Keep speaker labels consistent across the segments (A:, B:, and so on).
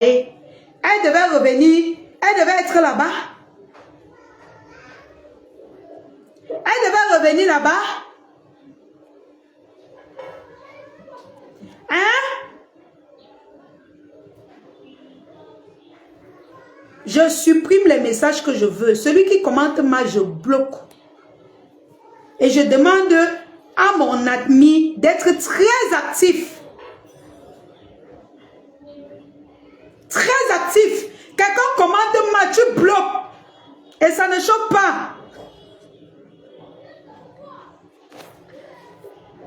A: Elle devait revenir. Elle devait être là-bas. Elle devait revenir là-bas. Hein? Je supprime les messages que je veux. Celui qui commente mal, je bloque. Et je demande à mon admin d'être très actif. Très actif. Quelqu'un commente mal, tu bloques. Et ça ne choque pas.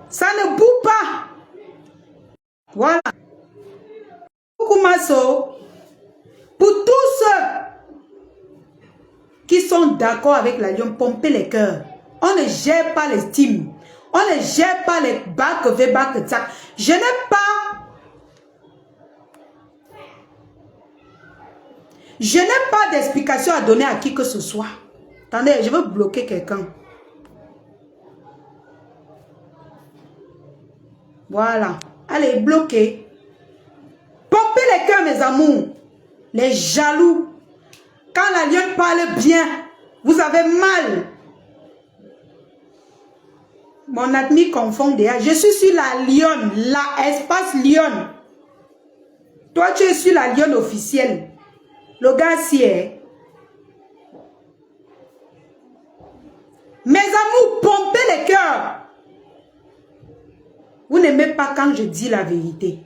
A: Ça ne boue pas. Voilà. Coucou Masso. Pour tous ceux qui sont d'accord avec la Lyon, pompez les cœurs. On ne gère pas les teams. On ne gère pas les bacs, bacs, tac. Je n'ai pas d'explication à donner à qui que ce soit. Attendez, je veux bloquer quelqu'un. Voilà. Allez, bloquez. Pompez les cœurs, mes amours. Les jaloux. Quand la lionne parle bien, vous avez mal. Mon admis confond déjà. Je suis sur la lionne. La espace lionne. Toi, tu es sur la lionne officielle. Le gars si est. Mes amours, pompez les cœurs. Vous n'aimez pas quand je dis la vérité.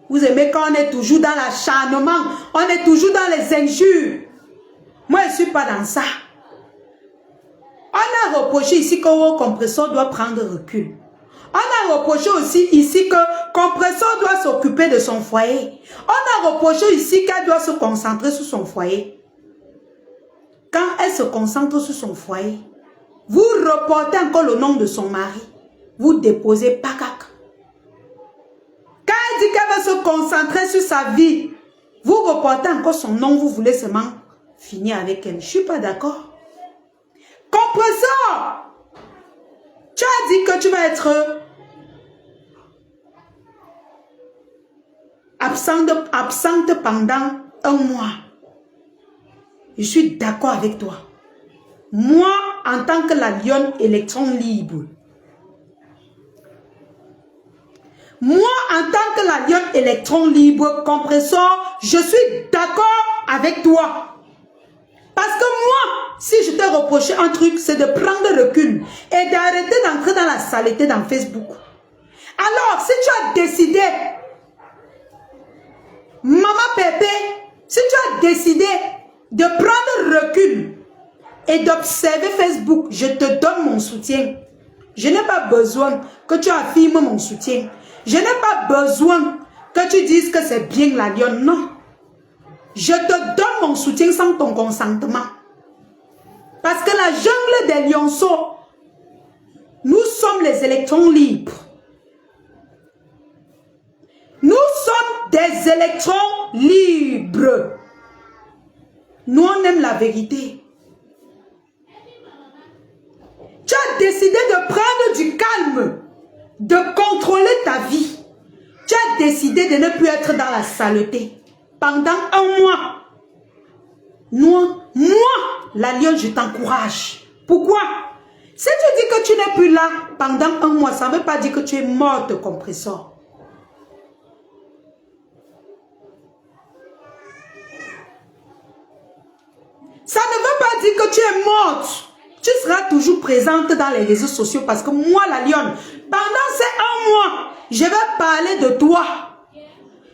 A: Vous aimez quand on est toujours dans l'acharnement. On est toujours dans les injures. Moi, je ne suis pas dans ça. On a reproché ici que le compresseur doit prendre recul. On a reproché aussi ici que le compresseur doit s'occuper de son foyer. On a reproché ici qu'elle doit se concentrer sur son foyer. Quand elle se concentre sur son foyer, vous reportez encore le nom de son mari. Vous déposez PACAC. Quand elle dit qu'elle va se concentrer sur sa vie, vous reportez encore son nom, vous voulez seulement finir avec elle. Je ne suis pas d'accord. Compresseur, tu as dit que tu vas être absente pendant un mois. Je suis d'accord avec toi. Moi, en tant que la lionne électron libre, moi, en tant que la lionne électron libre, compresseur, je suis d'accord avec toi. Parce que moi, si je t'ai reproché un truc, c'est de prendre recul et d'arrêter d'entrer dans la saleté dans Facebook. Alors, si tu as décidé, maman Pépé, si tu as décidé de prendre recul et d'observer Facebook, je te donne mon soutien. Je n'ai pas besoin que tu affirmes mon soutien. Je n'ai pas besoin que tu dises que c'est bien la lionne. Non. Je te donne mon soutien sans ton consentement. Parce que la jungle des lionceaux, nous sommes les électrons libres. Nous sommes des électrons libres. Nous, on aime la vérité. Tu as décidé de prendre du calme, de contrôler ta vie. Tu as décidé de ne plus être dans la saleté. Pendant un mois. Moi, la lionne, je t'encourage. Pourquoi? Si tu dis que tu n'es plus là pendant un mois, ça ne veut pas dire que tu es morte, compresseur. Ça ne veut pas dire que tu es morte. Tu seras toujours présente dans les réseaux sociaux parce que moi, la lionne, pendant ces un mois, je vais parler de toi.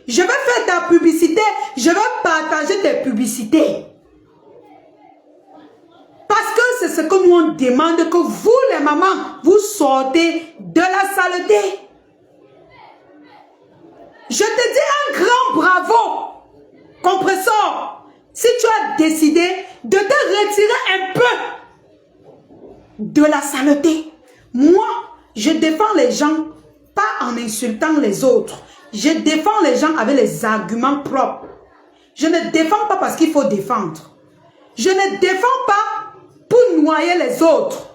A: Je vais faire ta publicité. Je vais partager tes publicités. Parce que c'est ce que nous on demande, que vous les mamans, vous sortez de la saleté. Je te dis un grand bravo, compresseur, si tu as décidé de te retirer un peu de la saleté. Moi, je défends les gens, pas en insultant les autres. Je défends les gens avec les arguments propres. Je ne défends pas parce qu'il faut défendre. Je ne défends pas pour noyer les autres.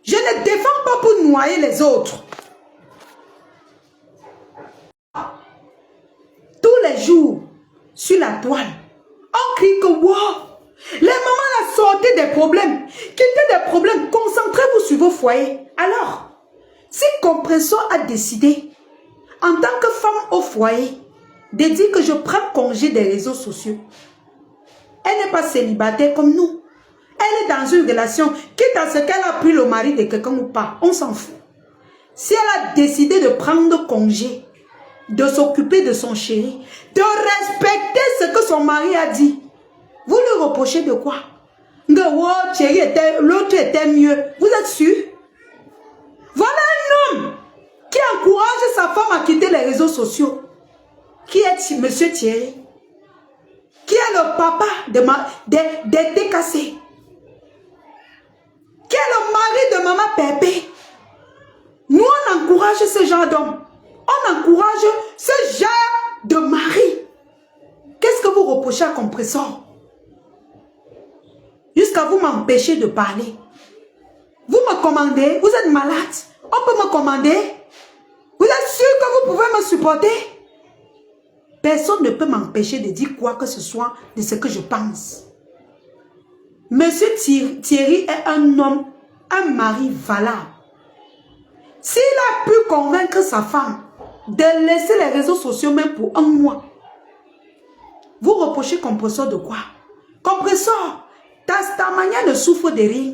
A: Je ne défends pas pour noyer les autres. Tous les jours, sur la toile, on crie que wow, les mamans là sortez des problèmes. Quittez des problèmes, concentrez-vous sur vos foyers. Alors, si Compressor a décidé, en tant que femme au foyer, de dire que je prends congé des réseaux sociaux, elle n'est pas célibataire comme nous. Elle est dans une relation, quitte à ce qu'elle a pris le mari de quelqu'un ou pas, on s'en fout. Si elle a décidé de prendre congé, de s'occuper de son chéri, de respecter ce que son mari a dit, vous lui reprochez de quoi? L'autre était mieux. Vous êtes sûr? Voilà un homme qui encourage sa femme à quitter les réseaux sociaux. Qui est Monsieur Thierry? Qui est le papa des TKC? Qui est le mari de Maman Pépé? Nous, on encourage ce genre d'homme. On encourage ce genre de mari. Qu'est-ce que vous reprochez à Compressor? Jusqu'à vous m'empêcher de parler. Vous me commandez, vous êtes malade. On peut me commander. Vous êtes sûr que vous pouvez me supporter? Personne ne peut m'empêcher de dire quoi que ce soit de ce que je pense. Monsieur Thierry est un homme, un mari valable. S'il a pu convaincre sa femme de laisser les réseaux sociaux même pour un mois, vous reprochez Compressor de quoi? Compressor, ta manière ne souffre de rien.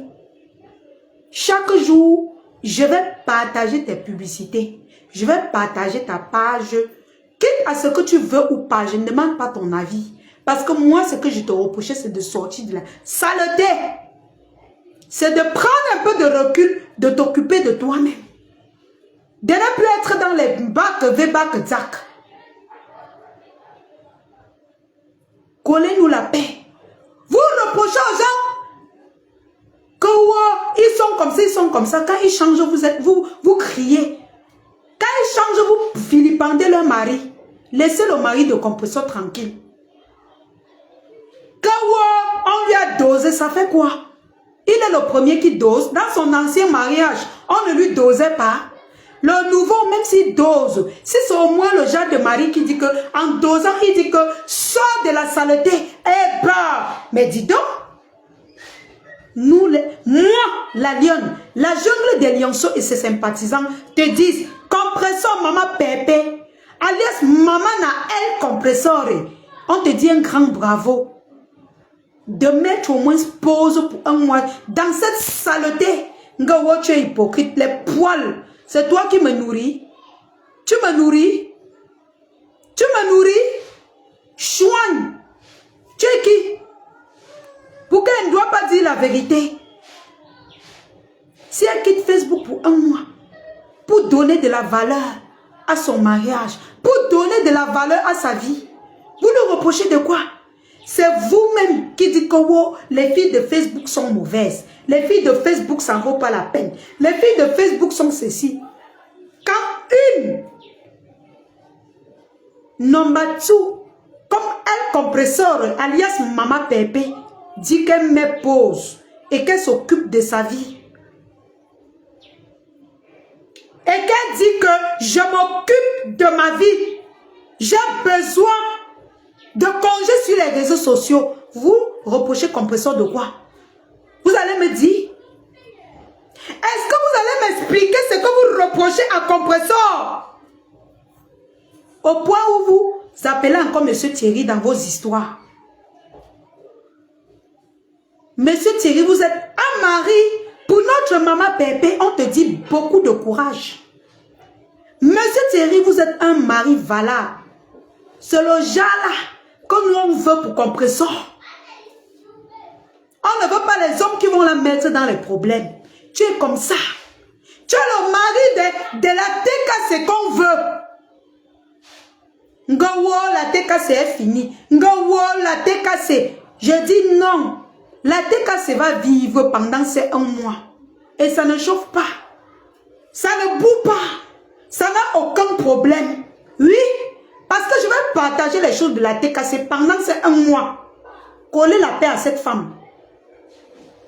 A: Chaque jour, je vais partager tes publicités. Je vais partager ta page. Quitte à ce que tu veux ou pas, je ne demande pas ton avis. Parce que moi, ce que je te reprochais, c'est de sortir de la saleté. C'est de prendre un peu de recul, de t'occuper de toi-même. De ne plus être dans les bacs V-bac Zach. Collez-nous la paix. Vous reprochez aux gens que wow, ils sont comme ça, ils sont comme ça. Quand ils changent, vous criez. Quand ils changent, vous vilipendez leur mari. Laissez le mari de Compressor tranquille. Quand wow, on lui a dosé, ça fait quoi? Il est le premier qui dose. Dans son ancien mariage, on ne lui dosait pas. Le nouveau, même s'il dose, si c'est au moins le genre de mari qui dit que, en dosant, il dit que sors de la saleté, et bah, mais dis donc, moi, la lionne, la jungle des lionceaux et ses sympathisants te disent, Compressor Maman Pépé, alias Maman na elle Compressor, on te dit un grand bravo, de mettre au moins pause pour un mois, dans cette saleté, tu es hypocrite, les poils. C'est toi qui me nourris. Tu me nourris. Tu me nourris. Chouane. Tu es qui? Pourquoi elle ne doit pas dire la vérité? Si elle quitte Facebook pour un mois, pour donner de la valeur à son mariage, pour donner de la valeur à sa vie, vous le reprochez de quoi? C'est vous-même qui dites que oh, les filles de Facebook sont mauvaises. Les filles de Facebook, ça ne vaut pas la peine. Les filles de Facebook sont ceci. Quand une Nombatsu, comme elle Compressor, alias Maman Pépé, dit qu'elle met pause et qu'elle s'occupe de sa vie. Et qu'elle dit que je m'occupe de ma vie. J'ai besoin de congés sur les réseaux sociaux. Vous reprochez Compressor de quoi? Vous allez me dire? Est-ce que vous allez m'expliquer ce que vous reprochez à Compressor? Au point où vous appelez encore Monsieur Thierry dans vos histoires. Monsieur Thierry, vous êtes un mari. Pour notre Maman Pépé, on te dit beaucoup de courage. Monsieur Thierry, vous êtes un mari valable. C'est le genre-là que nous on veut pour Compressor. On ne veut pas les hommes qui vont la mettre dans les problèmes. Tu es comme ça. Tu es le mari de la TKC qu'on veut. Ngawo, la TKC est finie. Ngawo, la TKC. Je dis non. La TKC va vivre pendant ces un mois. Et ça ne chauffe pas. Ça ne boue pas. Ça n'a aucun problème. Oui. Parce que je vais partager les choses de la TKC pendant ces un mois. Coller la paix à cette femme.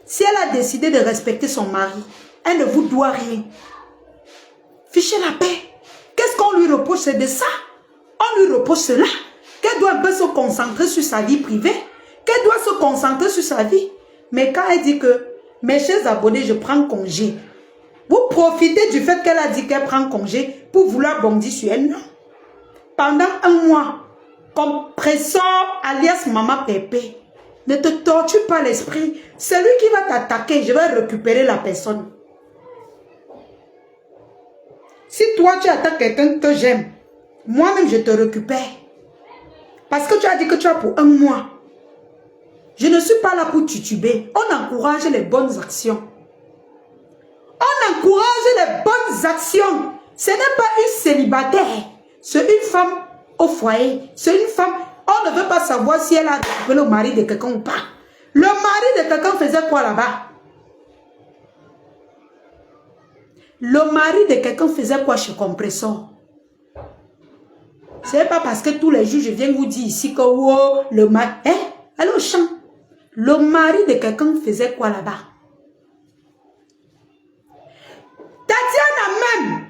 A: Si elle a décidé de respecter son mari, Elle ne vous doit rien. Fichez la paix. Qu'est-ce qu'on lui reproche? C'est de ça. On lui reproche cela. Qu'elle doit un peu se concentrer sur sa vie privée. Qu'elle doit se concentrer sur sa vie. Mais quand elle dit que, mes chers abonnés, je prends congé. Vous profitez du fait qu'elle a dit qu'elle prend congé pour vouloir bondir sur elle. Non. Pendant un mois, compresseur alias Maman Pépé, ne te torture pas l'esprit. C'est lui qui va t'attaquer. Je vais récupérer la personne. Si toi, tu attaques quelqu'un que j'aime, moi-même, je te récupère. Parce que tu as dit que tu as pour un mois. Je ne suis pas là pour tutuber. On encourage les bonnes actions. On encourage les bonnes actions. Ce n'est pas une célibataire. C'est une femme au foyer. C'est une femme. On ne veut pas savoir si elle a récupéré le mari de quelqu'un ou pas. Le mari de quelqu'un faisait quoi là-bas? Le mari de quelqu'un faisait quoi chez Compressor? Ce n'est pas parce que tous les jours je viens vous dire ici que oh, le mari. Hein? Allez au champ. Le mari de quelqu'un faisait quoi là-bas? Tatiana même.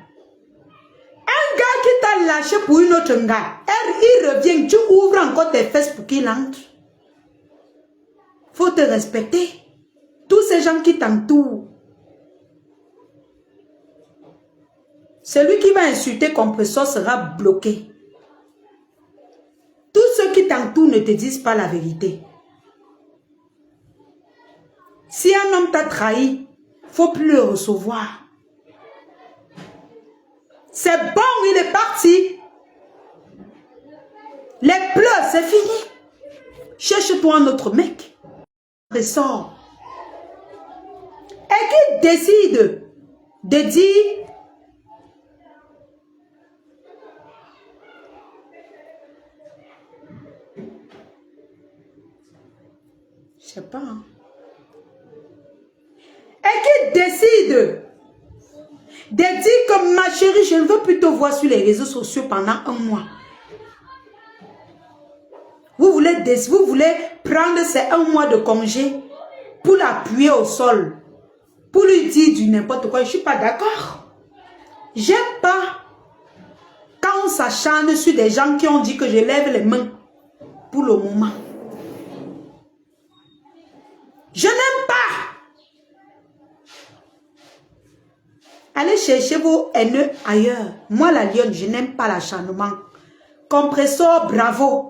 A: Un gars qui t'a lâché pour une autre gars. Il revient, tu ouvres encore tes fesses pour qu'il entre. Faut te respecter. Tous ces gens qui t'entourent. Celui qui va insulter Compressor sera bloqué. Tous ceux qui t'entourent ne te disent pas la vérité. Si un homme t'a trahi, il ne faut plus le recevoir. C'est bon, il est parti. Les pleurs, c'est fini. Cherche-toi un autre mec. Ressort. Et qui décide de dire... Je sais pas. Hein. Et qui décide de dire que ma chérie, je ne veux plus te voir sur les réseaux sociaux pendant un mois. Vous voulez prendre ces un mois de congé pour l'appuyer au sol, pour lui dire du n'importe quoi. Je ne suis pas d'accord. J'aime pas quand on s'acharne sur des gens qui ont dit que je lève les mains pour le moment. Je n'aime pas. Allez chercher vos haineux ailleurs. Moi, la lionne, je n'aime pas l'acharnement. Compressor, bravo.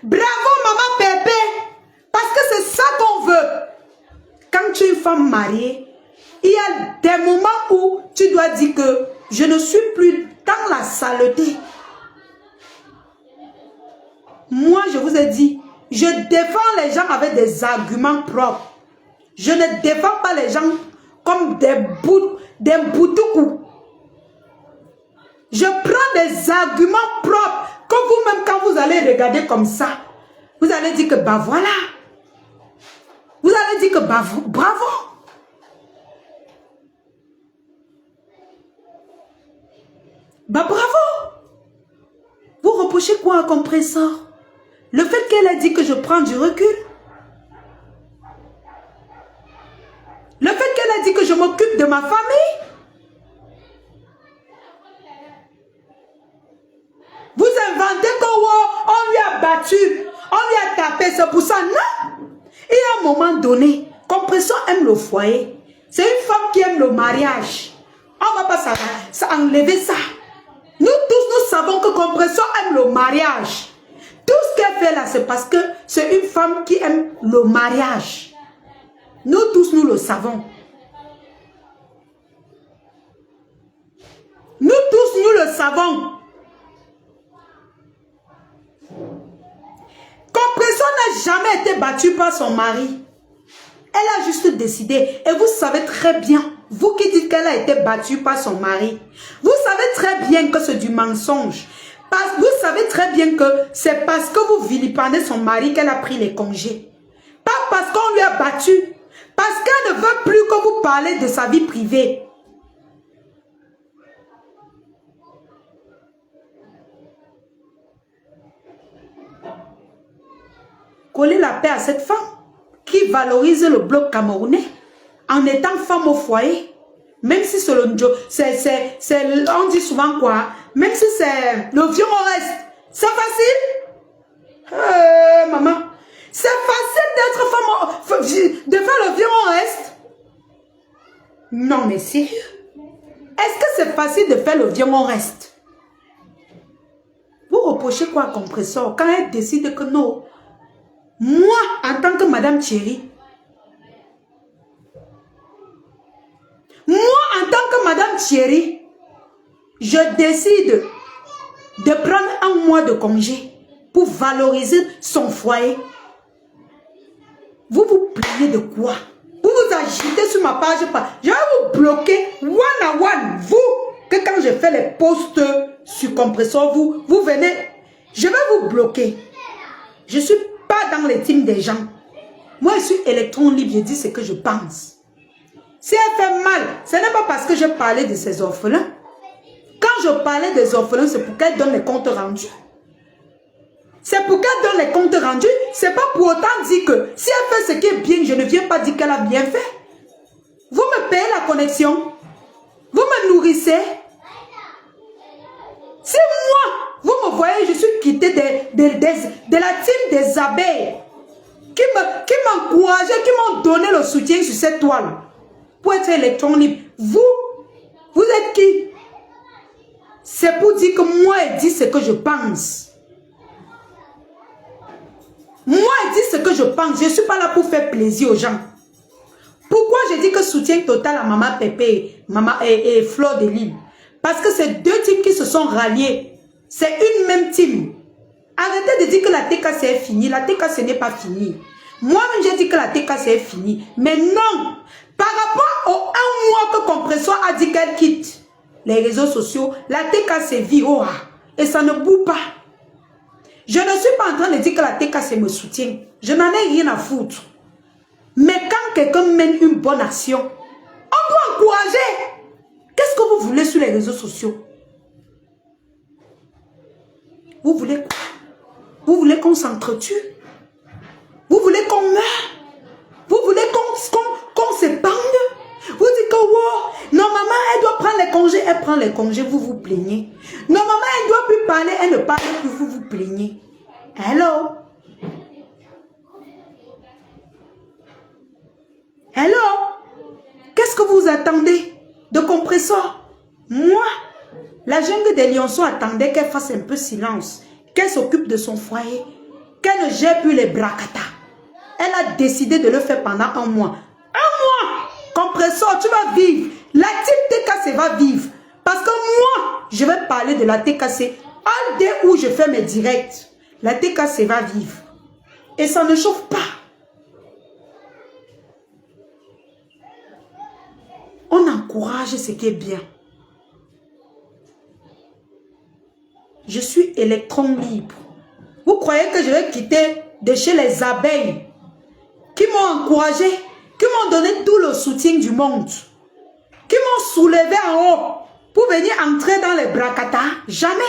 A: Bravo, maman Pépé. Parce que c'est ça qu'on veut. Quand tu es une femme mariée, il y a des moments où tu dois dire que je ne suis plus dans la saleté. Moi, je vous ai dit, je défends les gens avec des arguments propres. Je ne défends pas les gens comme des boutoukou. Je prends des arguments propres que vous-même, quand vous allez regarder comme ça, vous allez dire que bah voilà. Vous allez dire que bah bravo. Bah bravo. Vous reprochez quoi à Compressor? Le fait qu'elle a dit que je prends du recul. Le fait qu'elle a dit que je m'occupe de ma famille. Vous inventez qu'on lui a battu, on lui a tapé, c'est pour ça. Non. Et à un moment donné, Compressor aime le foyer. C'est une femme qui aime le mariage. On ne va pas enlever ça. Nous tous, nous savons que Compressor aime le mariage. Tout ce qu'elle fait là, c'est parce que c'est une femme qui aime le mariage. Nous tous, nous le savons. Nous tous, nous le savons. Compressor n'a jamais été battue par son mari. Elle a juste décidé. Et vous savez très bien, vous qui dites qu'elle a été battue par son mari, vous savez très bien que c'est du mensonge. Vous savez très bien que c'est parce que vous vilipendez son mari qu'elle a pris les congés. Pas parce qu'on lui a battu. Parce qu'elle ne veut plus que vous parlez de sa vie privée. Coller la paix à cette femme qui valorise le bloc camerounais en étant femme au foyer. Même si c'est on dit souvent quoi? Même si c'est le vieux on reste. C'est facile? Maman. C'est facile d'être femme, de faire le vieux on reste? Non, mais sérieux. Est-ce que c'est facile de faire le vieux on reste? Vous reprochez quoi à Compressor quand elle décide que non? Moi, en tant que Madame Thierry, je décide de prendre un mois de congé pour valoriser son foyer. Vous vous plaignez de quoi? Vous vous agitez sur ma page. Je vais vous bloquer one à one. Vous, que quand je fais les posts sur Compressor, vous venez. Je vais vous bloquer. Je ne suis pas dans les teams des gens. Moi, je suis électron libre. Je dis ce que je pense. Si elle fait mal, ce n'est pas parce que je parlais de ces orphelins. Quand je parlais des orphelins, c'est pour qu'elle donne les comptes rendus. C'est pour qu'elle donne les comptes rendus. C'est pas pour autant dire que si elle fait ce qui est bien, je ne viens pas dire qu'elle a bien fait. Vous me payez la connexion. Vous me nourrissez. Si moi, vous me voyez, je suis quitté de la team des abeilles qui m'encourageaient, qui m'ont donné le soutien sur cette toile pour être électron libre. Vous êtes qui? C'est pour dire que moi, elle dit ce que je pense. Moi, elle dit ce que je pense. Je ne suis pas là pour faire plaisir aux gens. Pourquoi je dis que soutien total à Maman Pépé et Fleur de Lille? Parce que c'est deux teams qui se sont ralliés. C'est une même team. Arrêtez de dire que la TKC est finie. La TKC n'est pas finie. Moi-même, j'ai dit que la TKC est finie. Mais non. Par rapport au un mois que Compressor a dit qu'elle quitte les réseaux sociaux, la TKC vit. Oh, et ça ne bouge pas. Je ne suis pas en train de dire que la TKC me soutient. Je n'en ai rien à foutre. Mais quand quelqu'un mène une bonne action, on doit encourager. Qu'est-ce que vous voulez sur les réseaux sociaux? Vous voulez quoi? Vous voulez qu'on s'entretue? Vous voulez qu'on meure? Vous voulez qu'on s'épargne? Vous dites que wow, non maman elle doit prendre les congés, elle prend les congés, vous vous plaignez. Non maman elle ne doit plus parler, elle ne parle plus, vous vous plaignez. Hello? Hello? Qu'est-ce que vous attendez de Compressor? Moi, la jungle des Lionceaux attendait qu'elle fasse un peu silence, qu'elle s'occupe de son foyer, qu'elle ne gère plus les bracata. Elle a décidé de le faire pendant un mois. Un mois! Compressor, tu vas vivre. La team TKC va vivre. Parce que moi, je vais parler de la TKC. Dès où je fais mes directs, la TKC va vivre. Et ça ne chauffe pas. On encourage ce qui est bien. Je suis électron libre. Vous croyez que je vais quitter de chez les abeilles qui m'ont encouragé, qui m'ont donné tout le soutien du monde, qui m'ont soulevé en haut pour venir entrer dans les bracata? Jamais.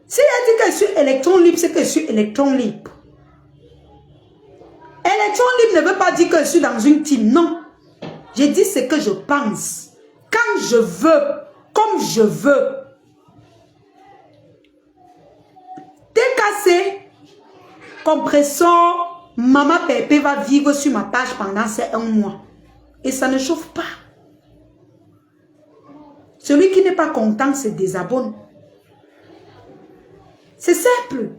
A: Si elle dit que je suis électron libre, c'est que je suis électron libre. Électron libre ne veut pas dire que je suis dans une team, non. Je dis ce que je pense, quand je veux, comme je veux. TKC, Compressor, Maman Pépé va vivre sur ma page pendant ces un mois. Et ça ne chauffe pas. Celui qui n'est pas content se désabonne. C'est simple.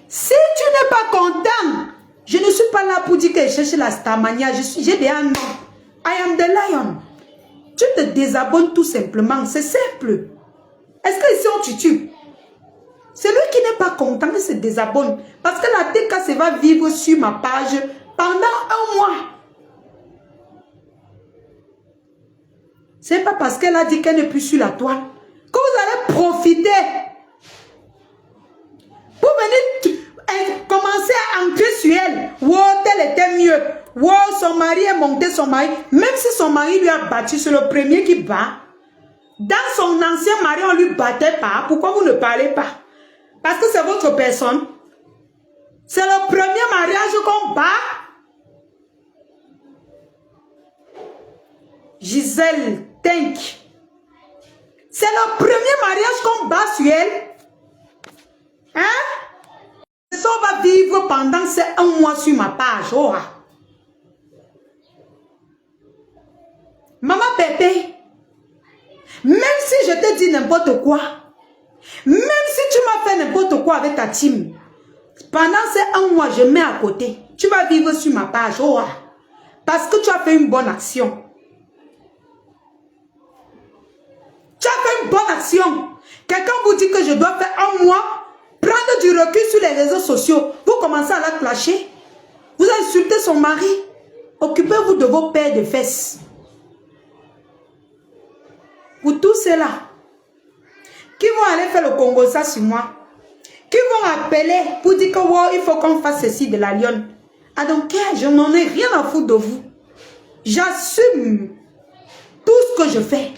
A: Si tu n'es pas content, je ne suis pas là pour dire que je cherche la starmania. J'ai déjà un nom. I am the lion. Tu te désabonnes tout simplement. C'est simple. Est-ce que ici on tue? Celui qui n'est pas content, il se désabonne. Parce que la TKC va vivre sur ma page pendant un mois. C'est pas parce qu'elle a dit qu'elle n'est plus sur la toile que vous allez profiter pour venir commencer à entrer sur elle. Wow, tel était mieux. Wow, son mari est monté, son mari. Même si son mari lui a battu, c'est le premier qui bat. Dans son ancien mari, on lui battait pas. Pourquoi vous ne parlez pas? Parce que c'est votre personne. C'est le premier mariage qu'on bat. Gisèle Tenk. C'est le premier mariage qu'on bat sur elle. Hein? Ça va vivre pendant ces 1 mois sur ma page. Oh. Maman Pépé, même si je te dis n'importe quoi, même si tu m'as fait n'importe quoi avec ta team, pendant ces 1 mois, je mets à côté. Tu vas vivre sur ma page. Oh. Parce que tu as fait une bonne action. Tu as fait une bonne action. Quelqu'un vous dit que je dois faire 1 mois, prendre du recul sur les réseaux sociaux. Vous commencez à la clasher. Vous insultez son mari. Occupez-vous de vos paires de fesses. Pour tous ceux-là qui vont aller faire le Congo ça sur moi, qui vont appeler pour dire que wow, il faut qu'on fasse ceci de la lionne. Ah donc, je n'en ai rien à foutre de vous. J'assume tout ce que je fais.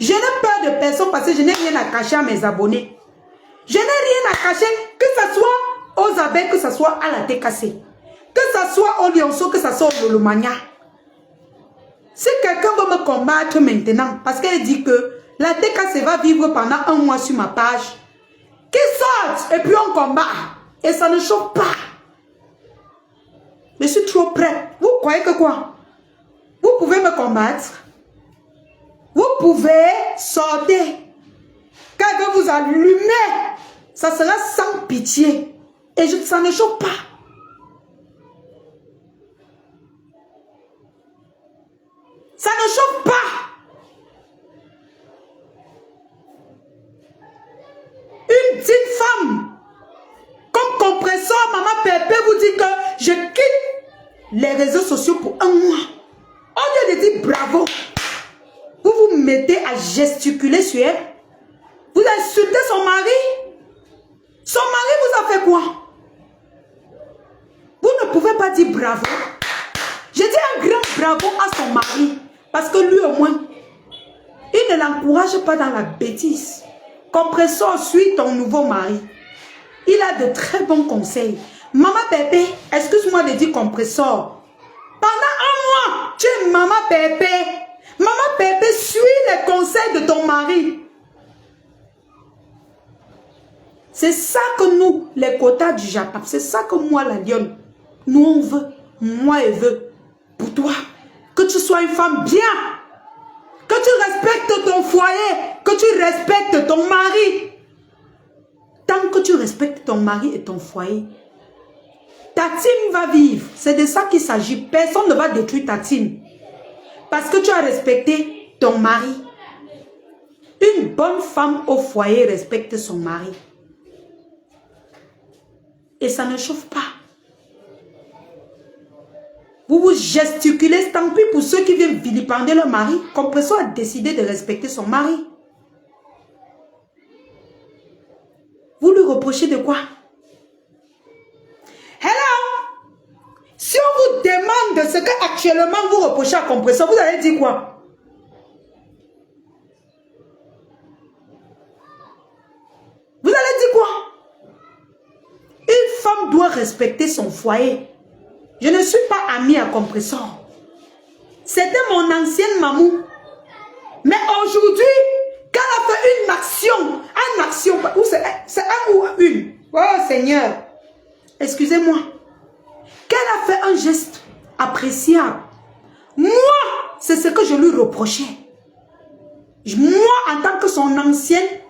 A: Je n'ai peur de personne parce que je n'ai rien à cacher à mes abonnés. Je n'ai rien à cacher, que ce soit aux abeilles, que ce soit à la TKC, que ce soit au Lionceau, que ce soit au Lolomania. Si quelqu'un veut me combattre maintenant, parce qu'elle dit que la TKC va vivre pendant 1 mois sur ma page, qu'il sorte et puis on combat. Et ça ne chauffe pas. Je suis trop prête. Vous croyez que quoi? Vous pouvez me combattre. Vous pouvez sortir. Quand elle veut vous allumer, ça sera sans pitié. Et ça ne chauffe pas. Ça ne chauffe pas. Une petite femme, comme compresseur, maman Pépé vous dit que je quitte les réseaux sociaux pour 1 mois. Au lieu de dire bravo, vous vous mettez à gesticuler sur elle. Vous insultez son mari. Son mari vous a fait quoi? Vous ne pouvez pas dire bravo. Je dis un grand bravo à son mari. Parce que lui au moins, il ne l'encourage pas dans la bêtise. Compresseur, suis ton nouveau mari. Il a de très bons conseils. Maman Pépé, excuse-moi de dire compresseur. Pendant 1 mois, tu es maman Pépé. Maman Pépé, suis les conseils de ton mari. C'est ça que nous, les quotas du Japon, c'est ça que moi, la lionne, nous on veut. Moi, je veux. Pour toi, que tu sois une femme bien. Que tu respectes ton foyer. Que tu respectes ton mari. Tant que tu respectes ton mari et ton foyer, ta team va vivre. C'est de ça qu'il s'agit. Personne ne va détruire ta team. Parce que tu as respecté ton mari. Une bonne femme au foyer respecte son mari. Et ça ne chauffe pas. Vous vous gesticulez, tant pis pour ceux qui viennent vilipender leur mari. Compresseur a décidé de respecter son mari. Vous lui reprochez de quoi? Hello! Si on vous demande de ce que actuellement vous reprochez à Compresseur, vous allez dire quoi? Vous allez dire quoi? Une femme doit respecter son foyer. Je ne suis pas amie à Compresseur. C'était mon ancienne maman. Mais aujourd'hui, quand elle a fait une action, c'est un ou une. Oh Seigneur, excusez-moi. Qu'elle a fait un geste appréciable. Moi, c'est ce que je lui reprochais. Moi, en tant que son ancienne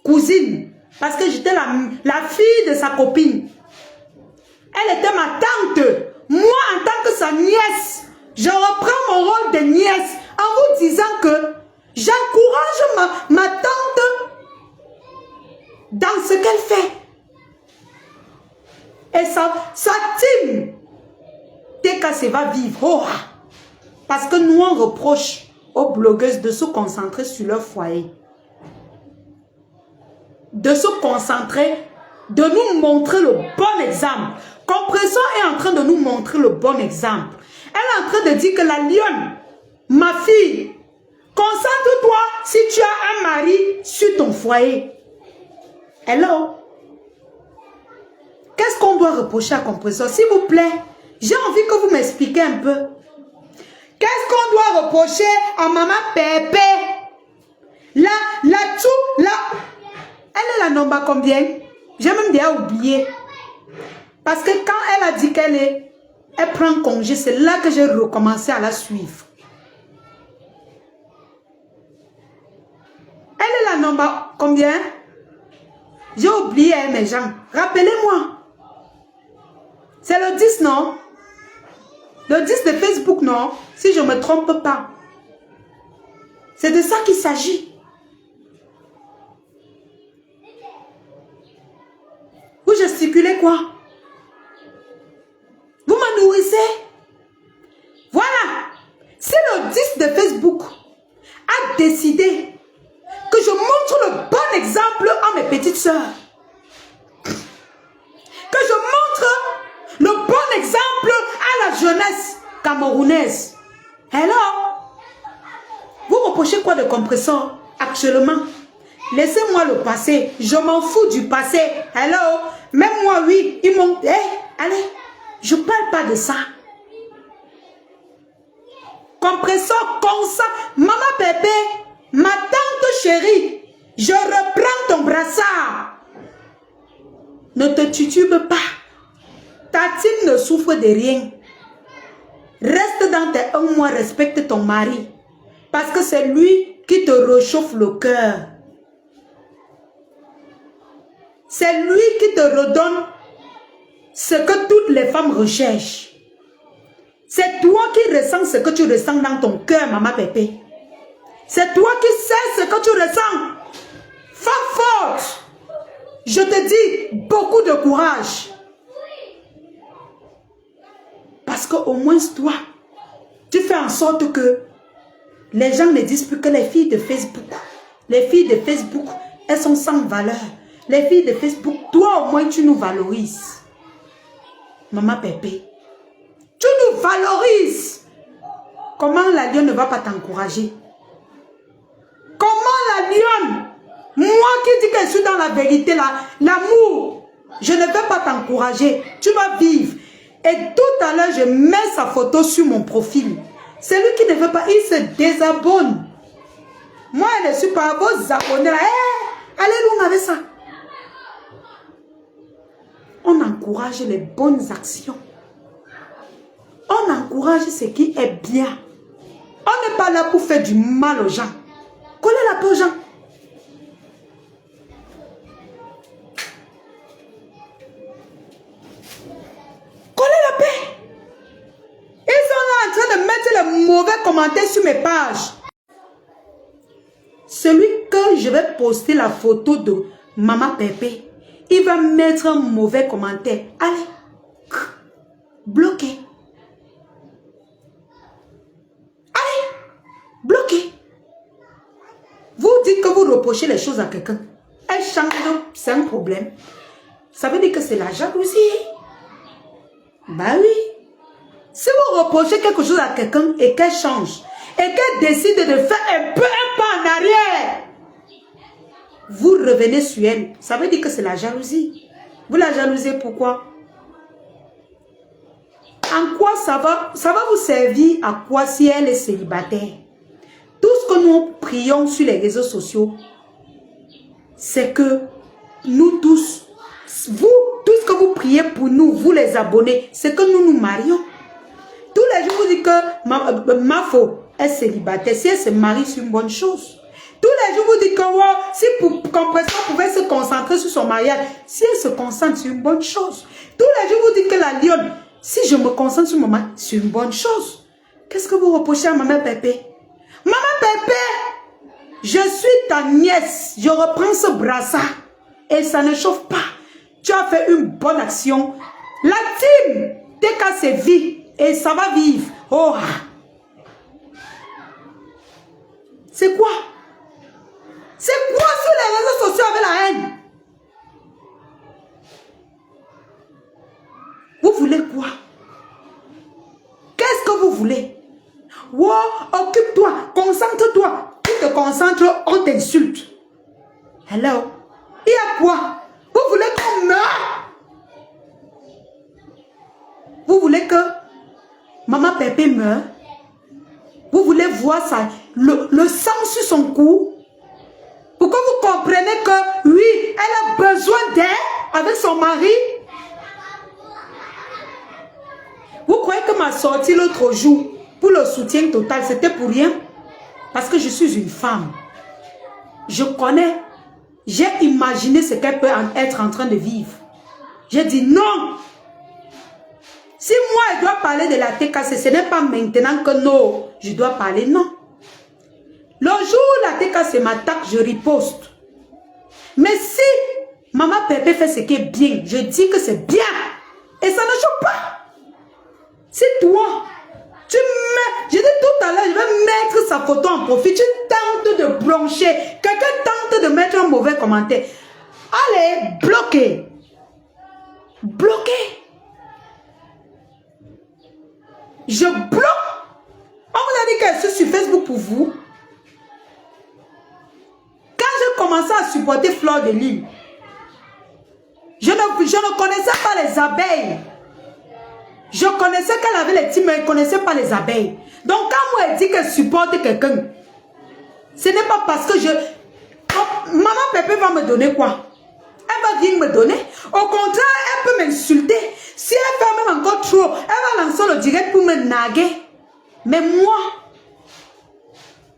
A: cousine, parce que j'étais la fille de sa copine. Elle était ma tante. Moi, en tant que sa nièce, je reprends mon rôle de nièce en vous disant que j'encourage ma tante dans ce qu'elle fait. Et sa team, TKC va vivre. Oh, parce que nous, on reproche aux blogueuses de se concentrer sur leur foyer. De se concentrer, de nous montrer le bon exemple. Compresseur est en train de nous montrer le bon exemple. Elle est en train de dire que la lionne, ma fille, concentre-toi si tu as un mari sur ton foyer. Hello? Qu'est-ce qu'on doit reprocher à Compresseur? S'il vous plaît, j'ai envie que vous m'expliquiez un peu. Qu'est-ce qu'on doit reprocher à maman Pépé? Elle est la nombre combien? J'ai même déjà oublié. Parce que quand elle a dit elle prend congé, c'est là que j'ai recommencé à la suivre. Elle est la nombre combien? J'ai oublié mes gens. Rappelez-moi. C'est le 10, non? Le 10 de Facebook, non? Si je ne me trompe pas. C'est de ça qu'il s'agit. Vous gesticulez quoi? Vous me nourrissez? Voilà. Si le 10 de Facebook a décidé que je montre le bon exemple à mes petites sœurs, que je montre le bon exemple à la jeunesse camerounaise. Alors, vous reprochez quoi de compresseur actuellement? Laissez-moi le passé. Je m'en fous du passé. Hello. Même moi, oui, ils m'ont... allez, je ne parle pas de ça. Compresseur comme ça. Maman Pépé, ma tante chérie, je reprends ton brassard. Ne te titube pas. Ta team ne souffre de rien. Reste dans tes 1 mois, respecte ton mari. Parce que c'est lui qui te réchauffe le cœur. C'est lui qui te redonne ce que toutes les femmes recherchent. C'est toi qui ressens ce que tu ressens dans ton cœur, maman Pépé. C'est toi qui sais ce que tu ressens. Femme forte. Je te dis beaucoup de courage. Parce qu'au moins toi, tu fais en sorte que les gens ne disent plus que les filles de Facebook. Les filles de Facebook, elles sont sans valeur. Les filles de Facebook, toi au moins tu nous valorises. Maman Pépé, tu nous valorises. Comment la lionne ne va pas t'encourager? Comment la lionne, moi qui dis que je suis dans la vérité, l'amour, je ne vais pas t'encourager. Tu vas vivre. Et tout à l'heure, je mets sa photo sur mon profil. Celui qui ne veut pas, il se désabonne. Moi, je ne suis pas vos abonnés. Allez loin avec ça. On encourage les bonnes actions. On encourage ce qui est bien. On n'est pas là pour faire du mal aux gens. Collez la peau aux gens. Collez la paix. Ils sont là en train de mettre les mauvais commentaires sur mes pages. Celui que je vais poster la photo de Maman Pépé, il va mettre un mauvais commentaire. Allez, bloqué. Allez, bloqué. Vous dites que vous reprochez les choses à quelqu'un. Elle change, c'est un problème. Ça veut dire que c'est la jalousie. Bah oui. Si vous reprochez quelque chose à quelqu'un et qu'elle change, et qu'elle décide de faire un pas en arrière, vous revenez sur elle. Ça veut dire que c'est la jalousie. Vous la jalousez pourquoi? En quoi ça va vous servir à quoi si elle est célibataire? Tout ce que nous prions sur les réseaux sociaux, c'est que nous tous, vous, tout ce que vous priez pour nous, vous les abonnés, c'est que nous nous marions. Tous les jours, vous dites que ma faux est célibataire. Si elle se marie, c'est une bonne chose. Tous les jours, vous dites que wow, si Compresseur pouvait se concentrer sur son mariage, si elle se concentre, c'est une bonne chose. Tous les jours, vous dites que la lionne, si je me concentre sur mon mari, c'est une bonne chose. Qu'est-ce que vous reprochez à Maman Pépé? Maman Pépé, je suis ta nièce. Je reprends ce brassard et ça ne chauffe pas. Tu as fait une bonne action. La team, dès qu'elle se vit et ça va vivre. Oh. C'est quoi? C'est quoi sur les réseaux sociaux avec la haine? Vous voulez quoi? Qu'est-ce que vous voulez? Wow, occupe-toi, concentre-toi. Tu te concentres, on t'insulte. Hello? Il y a quoi? Vous voulez qu'on meure? Vous voulez que Maman Pépé meure? Vous voulez voir ça, le sang sur son cou? Pour que vous compreniez que oui, elle a besoin d'aide avec son mari. Vous croyez que ma sortie l'autre jour pour le soutien total, c'était pour rien? Parce que je suis une femme. Je connais. J'ai imaginé ce qu'elle peut être en train de vivre. J'ai dit non. Si moi, je dois parler de la TKC, ce n'est pas maintenant que non, je dois parler, non. Le jour où la TKC m'attaque, je riposte. Mais si Maman Pépé fait ce qui est bien, je dis que c'est bien. Et ça ne choque pas. C'est toi. Tu mets, je dis tout à l'heure, je vais mettre sa photo en profil. Tu tentes de blanchir. Quelqu'un tente de mettre un mauvais commentaire. Allez, bloquez. Bloquez. Je bloque. On vous a dit qu'elle est sur Facebook pour vous. Quand j'ai commencé à supporter Fleur de Lys, je ne connaissais pas les abeilles. Je connaissais qu'elle avait les petits, mais je ne connaissais pas les abeilles. Donc quand moi elle dit qu'elle supporte quelqu'un, ce n'est pas parce que je... Oh, Maman Pépé va me donner quoi? Elle va venir me donner. Au contraire, elle peut m'insulter. Si elle fait même encore trop, elle va lancer le direct pour me naguer. Mais moi,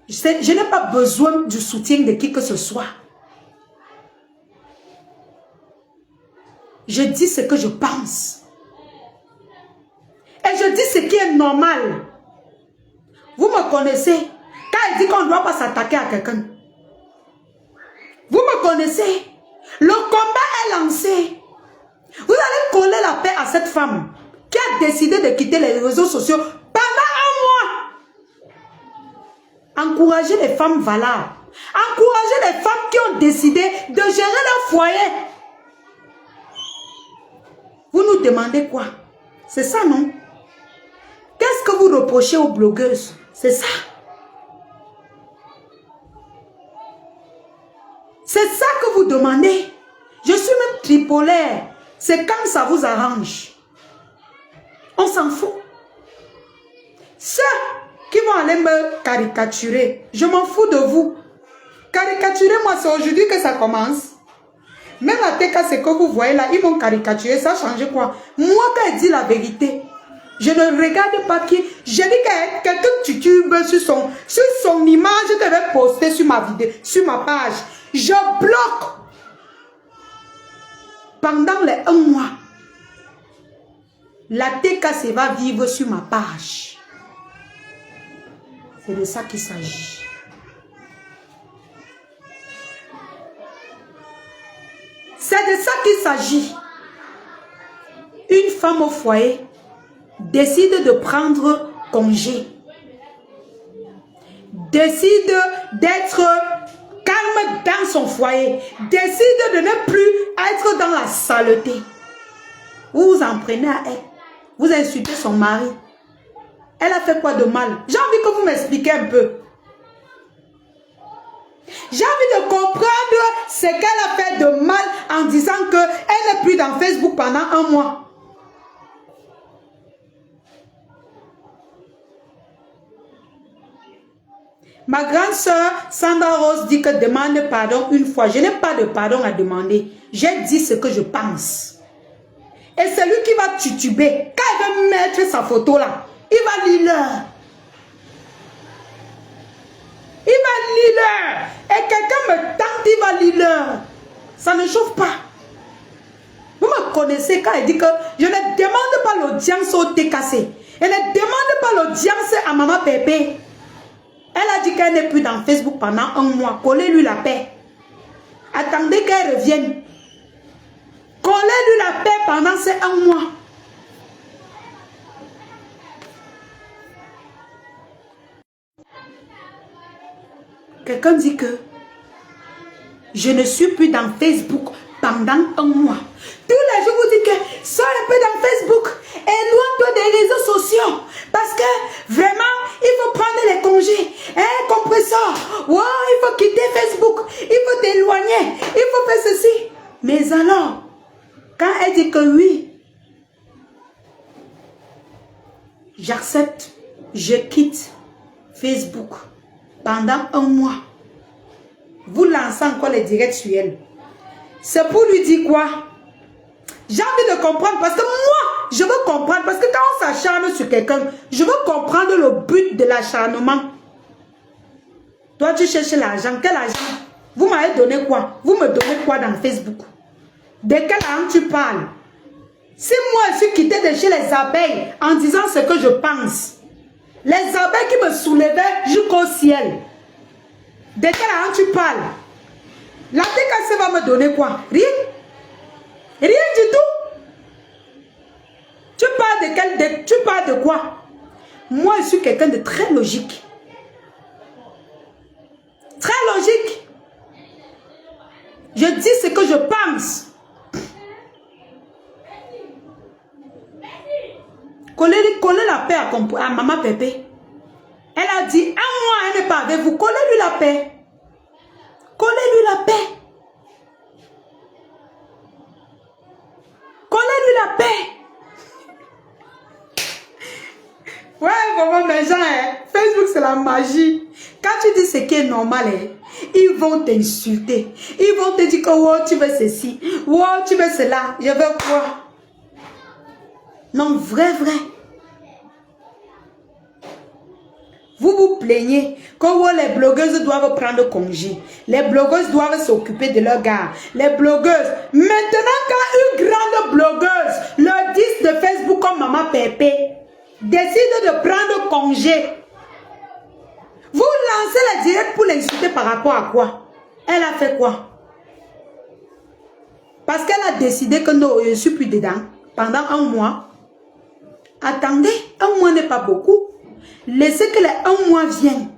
A: je n'ai pas besoin du soutien de qui que ce soit. Je dis ce que je pense. Et je dis ce qui est normal. Vous me connaissez. Quand elle dit qu'on ne doit pas s'attaquer à quelqu'un. Vous me connaissez. Le combat est lancé. Vous allez coller la paix à cette femme qui a décidé de quitter les réseaux sociaux pendant un mois. Encouragez les femmes valables. Encouragez les femmes qui ont décidé de gérer leur foyer. Vous nous demandez quoi? C'est ça, non? Qu'est-ce que vous reprochez aux blogueuses? C'est ça. C'est ça que vous demandez. Je suis même tripolaire. C'est quand ça vous arrange. On s'en fout. Ceux qui vont aller me caricaturer, je m'en fous de vous. Caricaturez-moi, c'est aujourd'hui que ça commence. Même la TK, c'est que vous voyez là, ils vont caricaturer, ça change quoi? Moi, quand elle dit la vérité, je ne regarde pas qui. Je dis que quelqu'un titube sur son image que je vais poster sur ma vidéo, sur ma page. Je bloque. Pendant les 1 mois, la TKC va vivre sur ma page. C'est de ça qu'il s'agit. C'est de ça qu'il s'agit. Une femme au foyer décide de prendre congé. Décide d'être calme dans son foyer. Décide de ne plus être dans la saleté. Vous vous en prenez à elle. Vous insultez son mari. Elle a fait quoi de mal? J'ai envie que vous m'expliquiez un peu. J'ai envie de comprendre ce qu'elle a fait de mal en disant qu'elle n'est plus dans Facebook pendant 1 mois. Ma grande soeur Sandra Rose dit que demande pardon une fois. Je n'ai pas de pardon à demander. J'ai dit ce que je pense. Et c'est lui qui va tituber. Quand il va mettre sa photo là, il va lire l'heure. Il va lire l'heure. Et quelqu'un me tente, il va lire l'heure. Ça ne chauffe pas. Vous me connaissez quand elle dit que je ne demande pas l'audience au TKC. Elle ne demande pas l'audience à Maman Pépé. Elle a dit qu'elle n'est plus dans Facebook pendant 1 mois. Collez-lui la paix. Attendez qu'elle revienne. Collez-lui la paix pendant ces 1 mois. Quelqu'un dit que je ne suis plus dans Facebook pendant 1 mois. Tous les jours, vous dites que sois un peu dans Facebook. Éloigne-toi des réseaux sociaux. Parce que vraiment, il faut prendre les congés. Hein, compresseur. Wow, il faut quitter Facebook. Il faut t'éloigner. Il faut faire ceci. Mais alors, quand elle dit que oui, j'accepte, je quitte Facebook pendant un mois. Vous lancez encore les directs sur elle. C'est pour lui dire quoi? J'ai envie de comprendre parce que moi, je veux comprendre. Parce que quand on s'acharne sur quelqu'un, je veux comprendre le but de l'acharnement. Toi, tu cherches l'argent. Quel argent? Vous m'avez donné quoi? Vous me donnez quoi dans Facebook? De quel argent tu parles? Si moi, je suis quitté de chez les abeilles en disant ce que je pense, les abeilles qui me soulevaient jusqu'au ciel, de quel argent tu parles? La TKC va me donner quoi? Rien. Rien du tout. Tu parles de quoi? Moi, je suis quelqu'un de très logique. Très logique. Je dis ce que je pense. Collez la paix à maman Pépé. Elle a dit, un mois, elle n'est pas avec vous. Collez-lui la paix. Collez-lui la paix. Collez-lui la paix. Ouais, vraiment, mes gens, hein, Facebook, c'est la magie. Quand tu dis ce qui est normal, hein, ils vont t'insulter. Ils vont te dire que oh, tu veux ceci. Oh, tu veux cela. Je veux quoi? Non, vrai. Vous vous plaignez que oh, les blogueuses doivent prendre congé. Les blogueuses doivent s'occuper de leur gars. Les blogueuses. Maintenant, quand une grande blogueuse, le 10 de Facebook comme Maman Pépé, décide de prendre congé, vous lancez la directe pour l'insulter par rapport à quoi? Elle a fait quoi? Parce qu'elle a décidé que non, je ne suis plus dedans pendant un mois. Attendez, un mois n'est pas beaucoup. Laissez que les un mois viennent.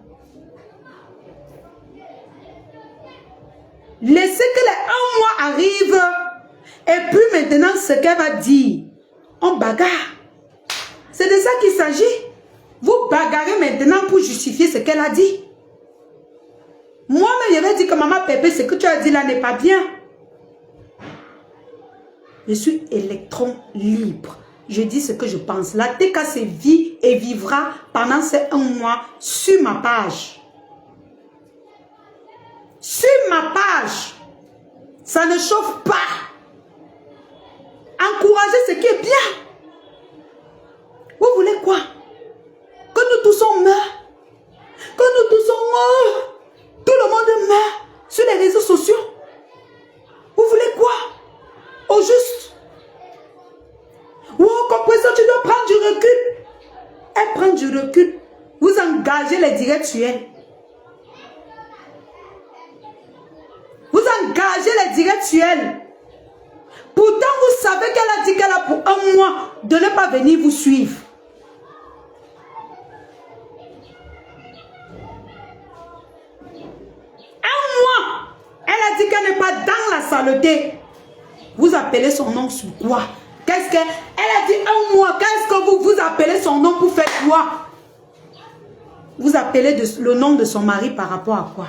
A: Laissez que les un mois arrivent. Et puis maintenant, ce qu'elle va dire, on bagarre. C'est de ça qu'il s'agit. Vous bagarrez maintenant pour justifier ce qu'elle a dit. Moi-même, je vais dire que Maman Pépé, ce que tu as dit là n'est pas bien. Je suis électron libre. Je dis ce que je pense. La TKC vit et vivra pendant ces un mois sur ma page. Sur ma page. Ça ne chauffe pas. Encouragez ce qui est bien. Vous voulez quoi? Que nous tous on meurt. Que nous tous on meurt. Tout le monde meurt sur les réseaux sociaux. Vous voulez quoi? Au juste. Oh, compresseur, tu dois prendre du recul. Elle prend du recul. Vous engagez les directs sur elle. Vous engagez les directs sur elle. Pourtant, vous savez qu'elle a dit qu'elle a pour un mois de ne pas venir vous suivre. Un mois. Elle a dit qu'elle n'est pas dans la saleté. Vous appelez son nom sur quoi? Qu'est-ce qu'elle a dit un mois? Qu'est-ce que vous appelez son nom pour faire quoi? Vous appelez le nom de son mari par rapport à quoi?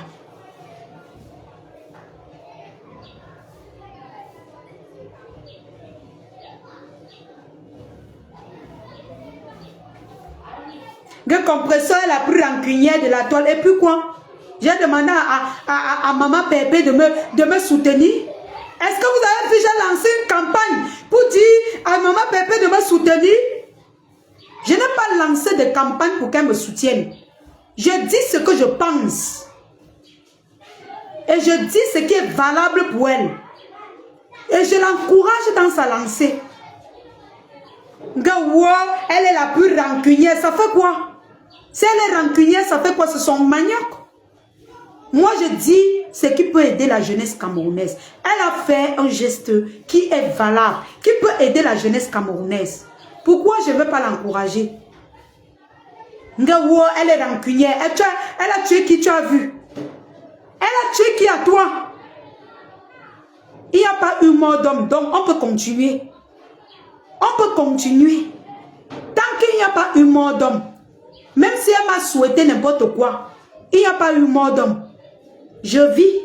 A: Le compresseur, elle a pris rancunière de la toile. Et puis quoi? J'ai demandé à Maman Pépé de me soutenir. Est-ce que vous avez déjà lancé une campagne pour dire à Maman Pépé de me soutenir? Je n'ai pas lancé de campagne pour qu'elle me soutienne. Je dis ce que je pense. Et je dis ce qui est valable pour elle. Et je l'encourage dans sa lancée. Elle est la plus rancunière. Ça fait quoi? Si elle est rancunière, ça fait quoi? C'est son manioc. Moi, je dis ce qui peut aider la jeunesse camerounaise. Elle a fait un geste qui est valable, qui peut aider la jeunesse camerounaise. Pourquoi je ne veux pas l'encourager? Elle est rancunière. Elle a tué qui tu as vu? Elle a tué qui à toi? Il n'y a pas eu mort d'homme, donc on peut continuer. On peut continuer. Tant qu'il n'y a pas eu mort d'homme, même si elle m'a souhaité n'importe quoi, il n'y a pas eu mort d'homme. Je vis.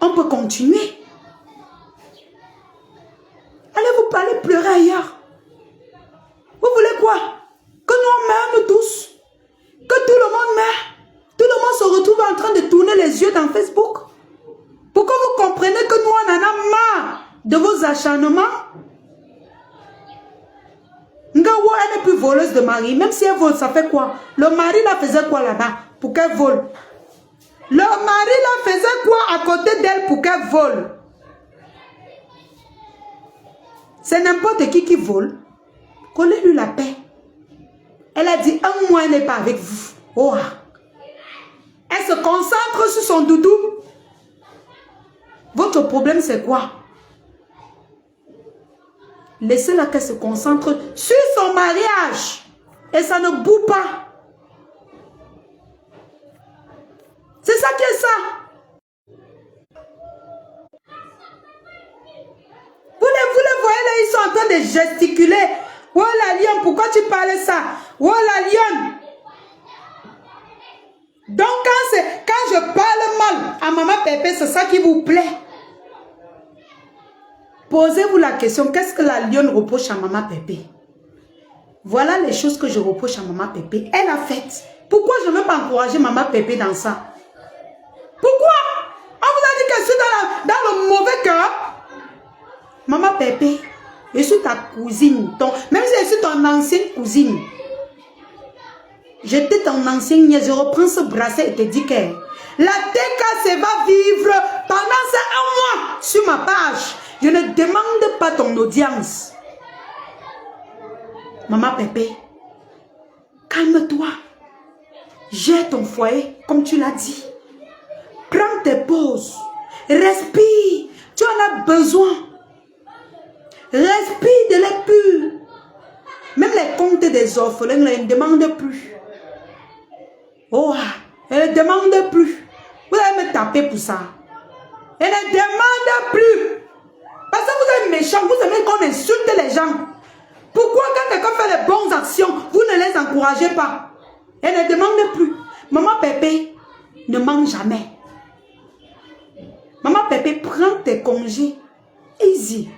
A: On peut continuer. Allez vous parler pleurer ailleurs. Vous voulez quoi? Que nous meurions tous. que tout le monde meurt. Tout le monde se retrouve en train de tourner les yeux dans Facebook. Pourquoi vous comprenez que nous, on en a marre de vos acharnements? Ngawo, elle n'est plus voleuse de mari. Même si elle vole, ça fait quoi? Le mari la faisait quoi là-bas pour qu'elle vole? Le mari la faisait quoi à côté d'elle pour qu'elle vole? C'est n'importe qui vole. Collez-lui la paix. Elle a dit, un mois, elle n'est pas avec vous. Oh. Elle se concentre sur son doudou. Votre problème, c'est quoi? Laissez-la qu'elle se concentre sur son mariage. Et ça ne boue pas. C'est ça qui est ça. Vous les voyez là, ils sont en train de gesticuler. Oh la lionne, pourquoi tu parles ça? Oh la lionne. Donc quand je parle mal à maman Pépé, c'est ça qui vous plaît. Posez-vous la question, qu'est-ce que la lionne reproche à maman Pépé? Voilà les choses que je reproche à maman Pépé. Elle a fait. Pourquoi je ne veux pas encourager maman Pépé dans ça? Pourquoi? On vous a dit que je suis dans le mauvais cœur. Maman Pépé, je suis ta cousine. Même si je suis ton ancienne cousine. J'étais ton ancienne nièce. Je reprends ce bracelet et te dis que la TKC va vivre pendant un mois sur ma page. Je ne demande pas ton audience. Maman Pépé, calme-toi. Gère ton foyer, comme tu l'as dit. Prends tes pauses. Respire. Tu en as besoin. Respire de l'air pur. Même les comptes des orphelins ne demandent plus. Oh, elle ne demande plus. Vous allez me taper pour ça. Elle ne demande plus. Parce que vous êtes méchant, vous aimez qu'on insulte les gens. Pourquoi quand quelqu'un fait les bonnes actions, vous ne les encouragez pas? Elle ne demande plus. Maman Pépé ne mange jamais. Maman Pépé, prends tes congés. Easy.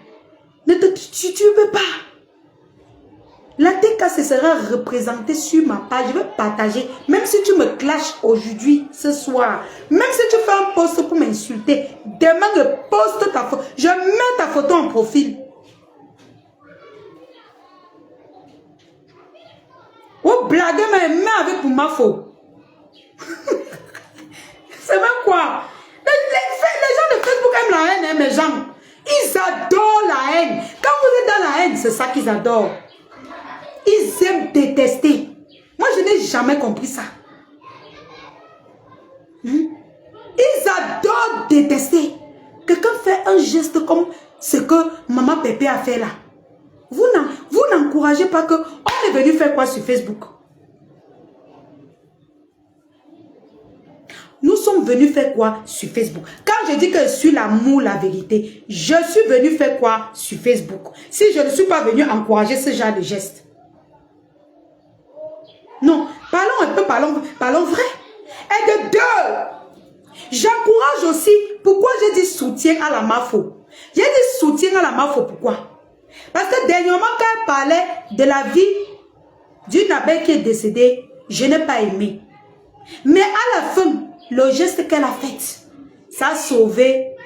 A: Tu ne peux pas. La TKC sera représentée sur ma page. Je vais partager. Même si tu me clashes aujourd'hui, ce soir. Même si tu fais un post pour m'insulter. Demain, je poste ta photo. Je mets ta photo en profil. Vous blaguez, mais mets avec pour ma faute. C'est même quoi? Les gens de Facebook aiment la haine, hein, mes gens. Ils adorent la haine. Quand vous êtes dans la haine, c'est ça qu'ils adorent. Ils aiment détester. Moi, je n'ai jamais compris ça. Ils adorent détester. Quelqu'un fait un geste comme ce que maman Pépé a fait là. Vous n'encouragez pas que... On est venu faire quoi sur Facebook? Nous sommes venus faire quoi sur Facebook? Quand je dis que je suis l'amour, la vérité, je suis venu faire quoi sur Facebook? Si je ne suis pas venu encourager ce genre de gestes. Non, parlons un peu, parlons vrai. Et de deux, j'encourage aussi, pourquoi j'ai dit soutien à la MAFO? J'ai dit soutien à la MAFO, pourquoi? Parce que dernièrement, quand elle parlait de la vie d'une abeille qui est décédée, je n'ai pas aimé. Mais à la fin, le geste qu'elle a fait, ça a sauvé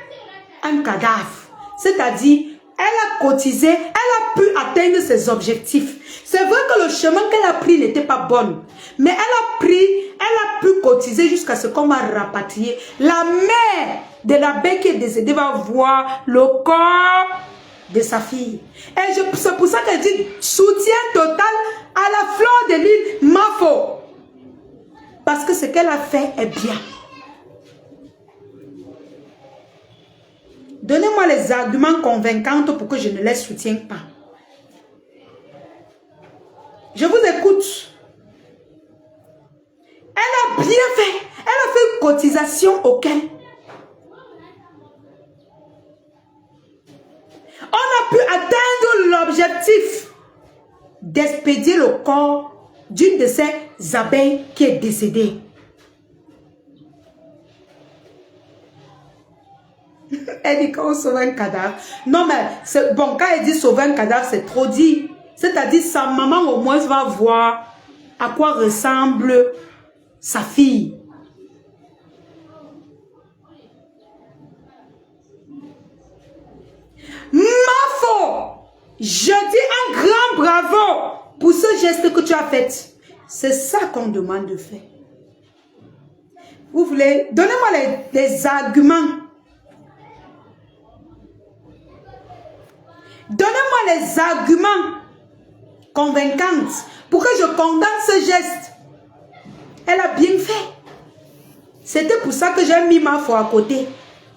A: un cadavre. C'est-à-dire, elle a cotisé, elle a pu atteindre ses objectifs. C'est vrai que le chemin qu'elle a pris n'était pas bon. Mais elle a pu cotiser jusqu'à ce qu'on va rapatrier. La mère de l'abeille qui est décédée va voir le corps de sa fille. Et c'est pour ça qu'elle dit soutien total à la fleur de l'île Mafo. Parce que ce qu'elle a fait est bien. Donnez-moi les arguments convaincants pour que je ne les soutienne pas. Je vous écoute. Elle a bien fait. Elle a fait une cotisation auquel on a pu atteindre l'objectif d'expédier le corps d'une de ces abeilles qui est décédée. Elle dit qu'on sauve un cadavre. Non, mais bon, quand elle dit sauver un cadavre, c'est trop dit. C'est-à-dire, sa maman au moins va voir à quoi ressemble sa fille. Mafo, je dis un grand bravo pour ce geste que tu as fait. C'est ça qu'on demande de faire. Vous voulez, donnez-moi des arguments. Donnez-moi les arguments convaincants pour que je condamne ce geste. Elle a bien fait. C'était pour ça que j'ai mis ma foi à côté.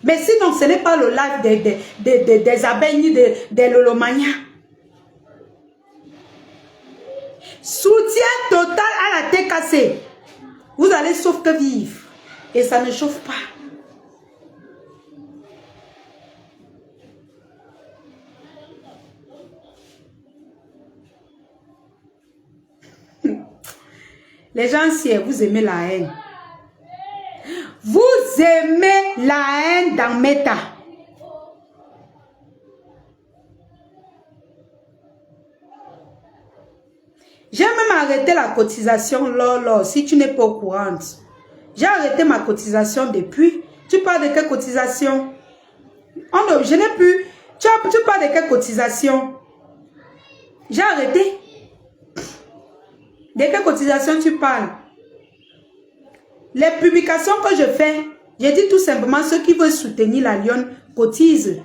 A: Mais sinon, ce n'est pas le live des abeilles ni des lolomanias. Soutien total à la tête cassée. Vous allez sauf que vivre. Et ça ne chauffe pas. Les gens, si vous aimez la haine. Vous aimez la haine dans Meta. J'ai même arrêté la cotisation, Lolo, si tu n'es pas au courant. J'ai arrêté ma cotisation depuis. Tu parles de quelle cotisation? Oh non, je n'ai plus. Tu parles de quelle cotisation? J'ai arrêté. De quelle cotisation tu parles? Les publications que je fais, j'ai dit tout simplement ceux qui veulent soutenir la Lionne cotisent.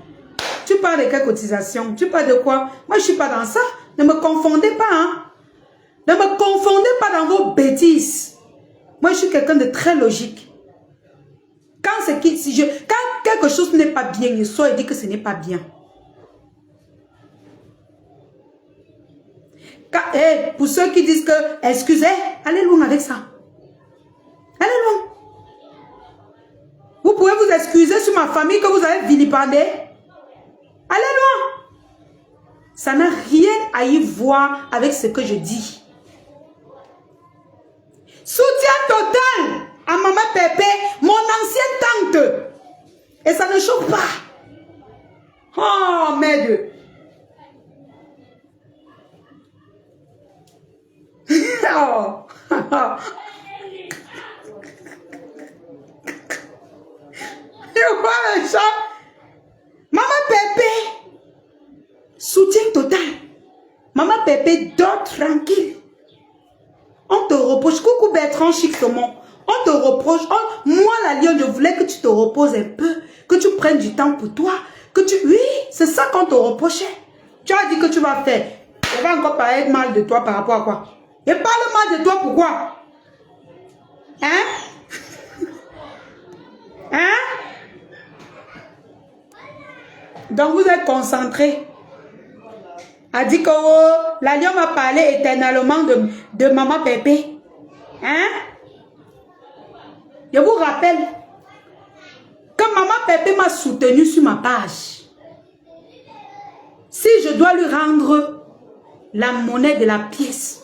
A: Tu parles de quelle cotisation? Tu parles de quoi? Moi, je ne suis pas dans ça. Ne me confondez pas, hein? Ne me confondez pas dans vos bêtises. Moi, je suis quelqu'un de très logique. Quand quelque chose n'est pas bien, je sors et dis que ce n'est pas bien. Pour ceux qui disent que, excusez, allez loin avec ça. Allez loin. Vous pouvez vous excuser sur ma famille que vous avez vilipendé. Allez loin. Ça n'a rien à y voir avec ce que je dis. Soutien total à Maman Pépé, mon ancienne tante. Et ça ne chauffe pas. Oh, merde. Oh. Je vois le chat. Maman Pépé. Soutien total. Maman Pépé, dors tranquille. On te reproche. Coucou Bertrand Chic-Saumon. On te reproche. Moi, la Lionne, je voulais que tu te reposes un peu. Que tu prennes du temps pour toi. Oui, c'est ça qu'on te reprochait. Tu as dit que tu vas faire. Je vais encore parler mal de toi par rapport à quoi? Et parle mal de toi, pourquoi? Hein? Hein? Donc vous êtes concentrés. A dit que oh, la Lionne va parler éternellement de Maman Pépé. Hein? Je vous rappelle que Maman Pépé m'a soutenu sur ma page. Si je dois lui rendre la monnaie de la pièce,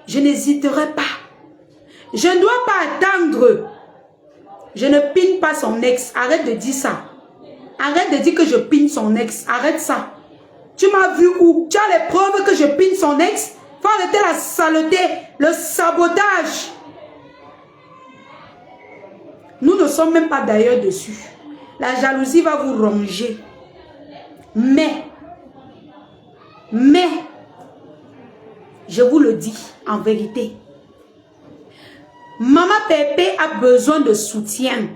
A: je n'hésiterai pas. Je ne dois pas attendre. Je ne pine pas son ex. Arrête de dire ça. Arrête de dire que je pine son ex. Arrête ça. Tu m'as vu où? Tu as les preuves que je pine son ex? Faut arrêter la saleté, le sabotage. Nous ne sommes même pas d'ailleurs dessus. La jalousie va vous ronger. Mais, je vous le dis en vérité, Maman Pépé a besoin de soutien.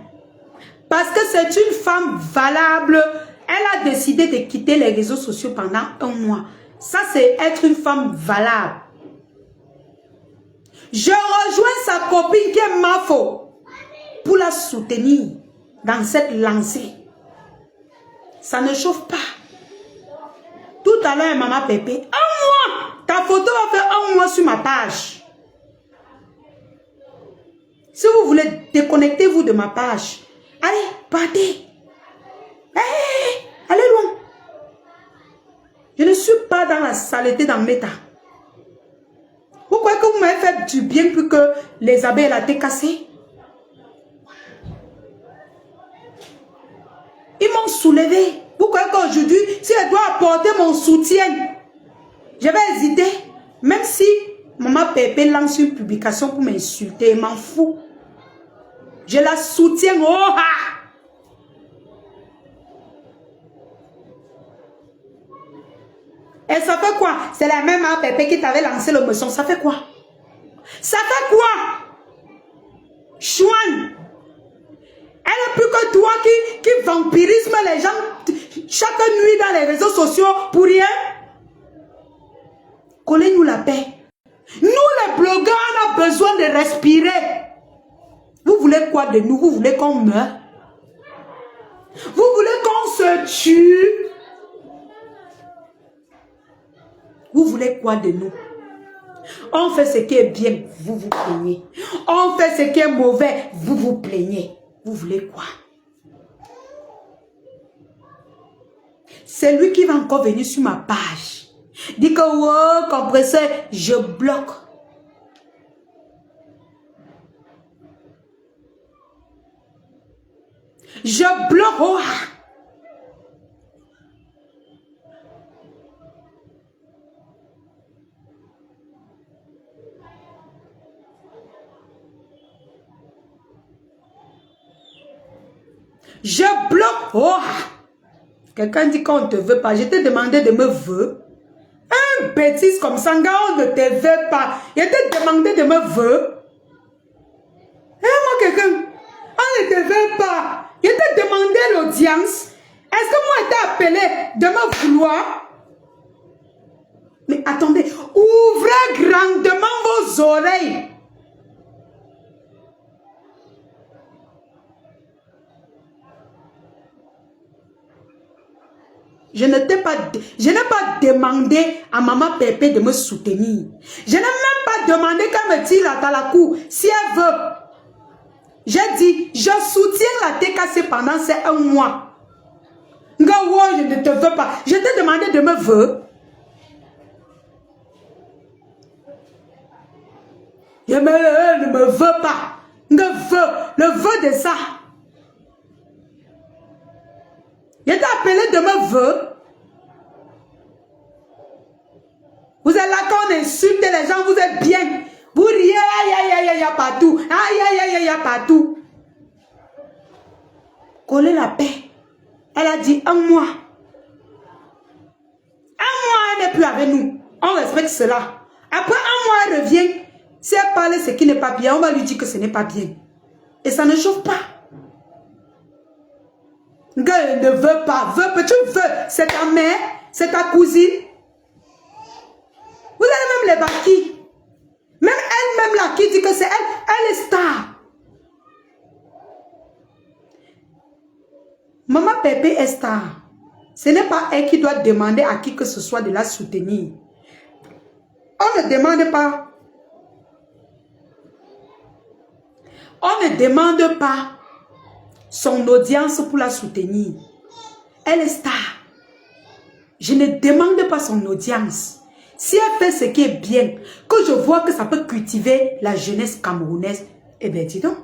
A: Parce que c'est une femme valable. Elle a décidé de quitter les réseaux sociaux pendant 1 mois. Ça, c'est être une femme valable. Je rejoins sa copine qui est Mafo pour la soutenir dans cette lancée. Ça ne chauffe pas. Tout à l'heure, Maman Pépé, 1 mois. Ta photo va faire 1 mois sur ma page. Si vous voulez, déconnectez-vous de ma page. Allez, partez. Hey, allez loin. Je ne suis pas dans la saleté dans Meta. Vous croyez que vous m'avez fait du bien plus que les abeilles à la tête cassée? Ils m'ont soulevé. Vous croyez qu'aujourd'hui, si je dois apporter mon soutien, je vais hésiter. Même si Maman Pépé lance une publication pour m'insulter, je m'en fous. Je la soutiens. Oh, ah. Et ça fait quoi? C'est la même Pépé qui t'avait lancé le motion. Ça fait quoi? Ça fait quoi? Chouane. Elle est plus que toi qui vampirisme les gens chaque nuit dans les réseaux sociaux pour rien. Collez-nous la paix. Nous les blogueurs, on a besoin de respirer. Vous voulez quoi de nous? Vous voulez qu'on meure? Vous voulez qu'on se tue? Vous voulez quoi de nous? On fait ce qui est bien, vous vous plaignez. On fait ce qui est mauvais, vous vous plaignez. Vous voulez quoi? C'est lui qui va encore venir sur ma page. Dit que, oh, compresseur, je bloque. Je bloque. Oh. Je bloque. Oh. Quelqu'un dit qu'on ne te veut pas. Je t'ai demandé de me veut. Un bêtise comme ça, on ne te veut pas. Je t'ai demandé de me veut. Et moi, quelqu'un, on ne te veut pas. Je t'ai demandé l'audience. Est-ce que moi, je t'ai appelé de me vouloir? Mais attendez, ouvrez grandement vos oreilles. Je n'ai pas demandé à maman Pépé de me soutenir. Je n'ai même pas demandé qu'elle me tire la talakou si elle veut. J'ai dit, je soutiens la TKC pendant ces 1 mois. Ngawo, je ne te veux pas. Je t'ai demandé de me veux. Je ne me veux pas. Le vœu de ça. Je t'ai appelé de me veux. Vous êtes là quand on insulte les gens, vous êtes bien. Vous riez, aïe, aïe, aïe, aïe, partout. Aïe, aïe, aïe, aïe, partout. Collez la paix. Elle a dit 1 mois. 1 mois, elle n'est plus avec nous. On respecte cela. Après 1 mois, elle revient. Si elle parle ce qui n'est pas bien, on va lui dire que ce n'est pas bien. Et ça ne chauffe pas. Elle ne veut pas. Tu veux. C'est ta mère, c'est ta cousine. Vous avez même les Baki. Même elle-même là qui dit que c'est elle. Elle est star. Maman Pépé est star. Ce n'est pas elle qui doit demander à qui que ce soit de la soutenir. On ne demande pas. On ne demande pas son audience pour la soutenir. Elle est star. Je ne demande pas son audience. Si elle fait ce qui est bien, que je vois que ça peut cultiver la jeunesse camerounaise, eh bien dis donc.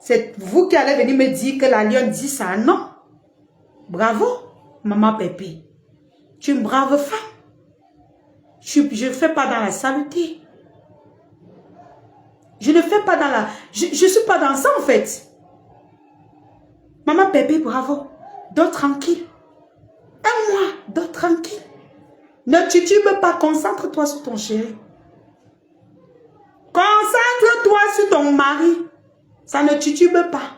A: C'est vous qui allez venir me dire que la lionne dit ça, non? Bravo, maman Pépé. Tu es une brave femme. Je ne fais pas dans la saleté. Je ne fais pas dans la... Je ne suis pas dans ça en fait. Maman Pépé, bravo. Dors tranquille. 1 mois, dors tranquille. Ne titube pas, concentre-toi sur ton chéri. Concentre-toi sur ton mari. Ça ne titube pas.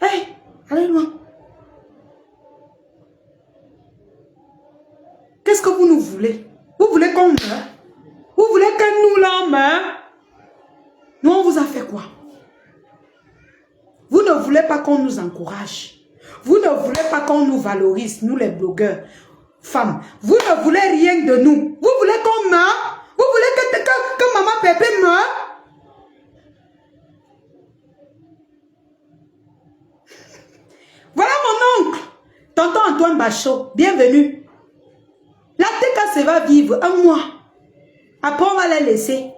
A: Hey, allez loin. Qu'est-ce que vous nous voulez? Vous voulez qu'on meure? Vous voulez que nous l'en meure? Nous, on vous a fait quoi? Vous ne voulez pas qu'on nous encourage. Vous ne voulez pas qu'on nous valorise, nous les blogueurs. Femmes, vous ne voulez rien de nous. Vous voulez qu'on meure? Vous voulez que maman Pépé meure? Voilà mon oncle, tonton Antoine Bachot, bienvenue. La TKC va vivre 1 mois. Après, on va les laisser.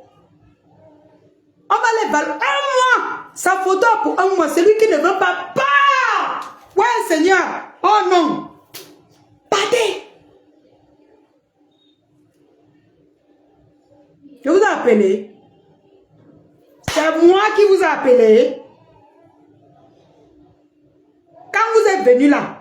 A: On va les valoir 1 mois. Sa photo pour 1 mois. Celui qui ne veut pas, pas. Ouais, Seigneur. Oh non. Partez. Je vous ai appelé. C'est moi qui vous ai appelé. Quand vous êtes venu là,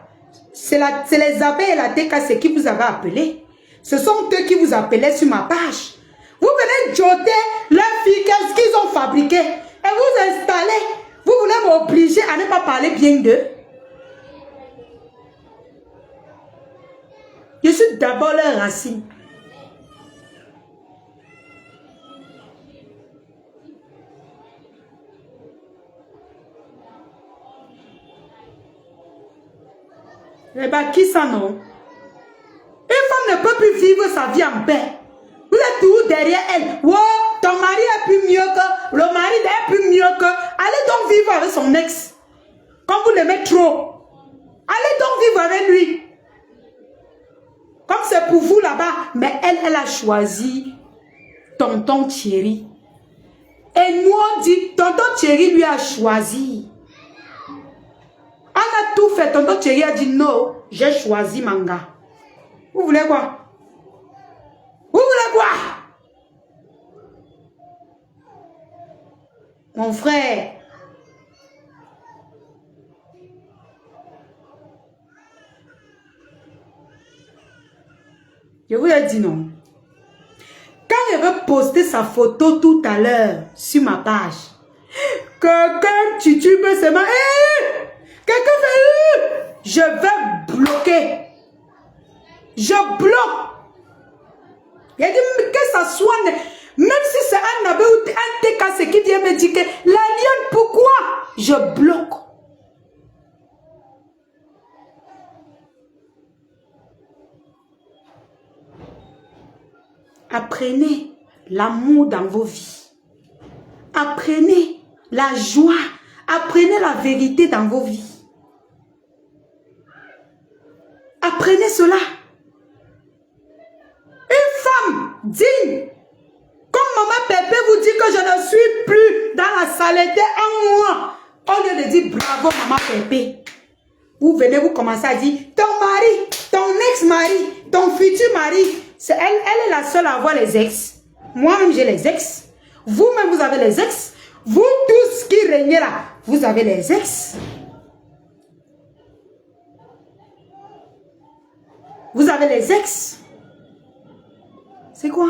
A: c'est les abeilles et la TKC qui vous avaient appelé. Ce sont eux qui vous appelaient sur ma page. Vous venez joter leurs filles, qu'est-ce qu'ils ont fabriqué. Et vous installez. Vous voulez m'obliger à ne pas parler bien d'eux. Je suis d'abord leur racine. Eh bien, qui ça non? Une femme ne peut plus vivre sa vie en paix. Vous êtes toujours derrière elle. Wow, ton mari est plus mieux que... Le mari est plus mieux que... Allez donc vivre avec son ex. Quand vous l'aimez trop. Allez donc vivre avec lui. Comme c'est pour vous là-bas. Mais elle a choisi tonton Thierry. Et nous on dit, tonton Thierry lui a choisi. On a tout fait. Tonton Thierry a dit non, j'ai choisi mon gars. Vous voulez quoi? Vous voulez quoi? Mon frère. Je vous ai dit non. Quand je veux poster sa photo tout à l'heure sur ma page, quelqu'un titube ses mains. Quelqu'un fait je vais bloquer. Je bloque. Il a dit que ça soit, même si c'est un abbé ou un TKC qui vient me dire que la lionne, pourquoi? Je bloque. Apprenez l'amour dans vos vies. Apprenez la joie. Apprenez la vérité dans vos vies. Apprenez cela. Une femme digne, comme maman Pépé vous dit que je ne suis plus dans la saleté en moi, au lieu de dire bravo maman Pépé, vous venez vous commencer à dire ton mari, ton ex-mari, ton futur mari, elle est la seule à avoir les ex. Moi-même j'ai les ex. Vous-même vous avez les ex. Vous tous qui régnez là, vous avez les ex. Vous avez les ex. C'est quoi?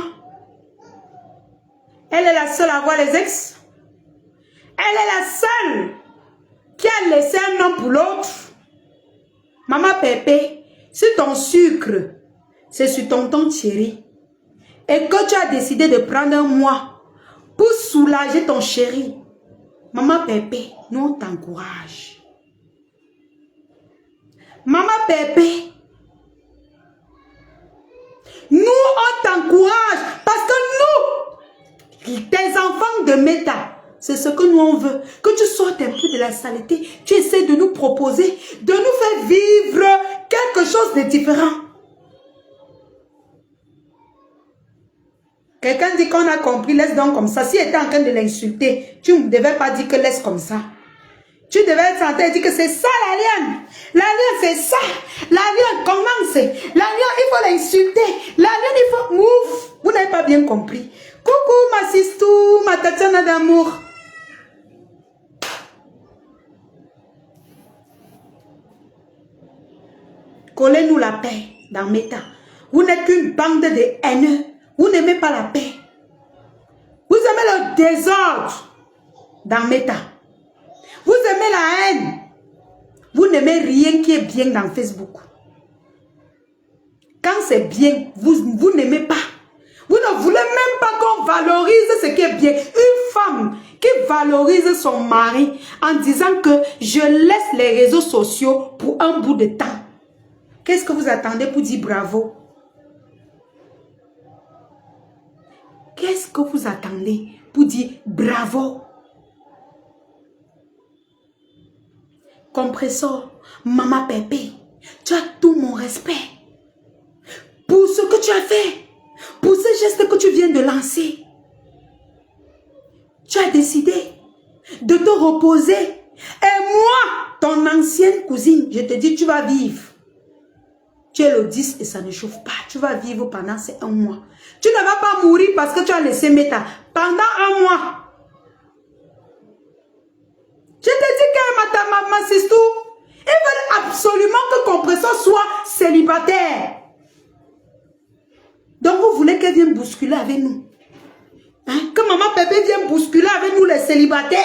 A: Elle est la seule à avoir les ex. Elle est la seule qui a laissé un homme pour l'autre. Maman Pépé, si ton sucre, c'est sur tonton Thierry, et que tu as décidé de prendre un mois pour soulager ton chéri, maman Pépé, nous on t'encourage. Maman Pépé, nous on t'encourage parce que nous, tes enfants de Meta, c'est ce que nous on veut. Que tu sortes un peu de la saleté, tu essaies de nous proposer, de nous faire vivre quelque chose de différent. Quelqu'un dit qu'on a compris, laisse donc comme ça. Si elle était en train de l'insulter, tu ne devais pas dire que laisse comme ça. Tu devais être en train de dire que c'est ça la liane. La liane c'est ça. La liane comment c'est? La liane il faut l'insulter. La liane il faut... Ouf, vous n'avez pas bien compris. Coucou ma sistou, ma Tatiana d'amour. Collez-nous la paix dans Meta. Vous n'êtes qu'une bande de haineux. Vous n'aimez pas la paix. Vous aimez le désordre dans Meta. Vous aimez la haine. Vous n'aimez rien qui est bien dans Facebook. Quand c'est bien, vous n'aimez pas. Vous ne voulez même pas qu'on valorise ce qui est bien. Une femme qui valorise son mari en disant que je laisse les réseaux sociaux pour un bout de temps. Qu'est-ce que vous attendez pour dire bravo? Qu'est-ce que vous attendez pour dire bravo? Compressor, maman Pépé, tu as tout mon respect pour ce que tu as fait, pour ce geste que tu viens de lancer. Tu as décidé de te reposer. Et moi, ton ancienne cousine, je te dis, tu vas vivre. Tu es le 10 et ça ne chauffe pas. Tu vas vivre pendant ces 1 mois. Tu ne vas pas mourir parce que tu as laissé Meta pendant 1 mois. célibataire. Donc vous voulez qu'elle vienne bousculer avec nous. Hein? Que maman Pépé vienne bousculer avec nous les célibataires.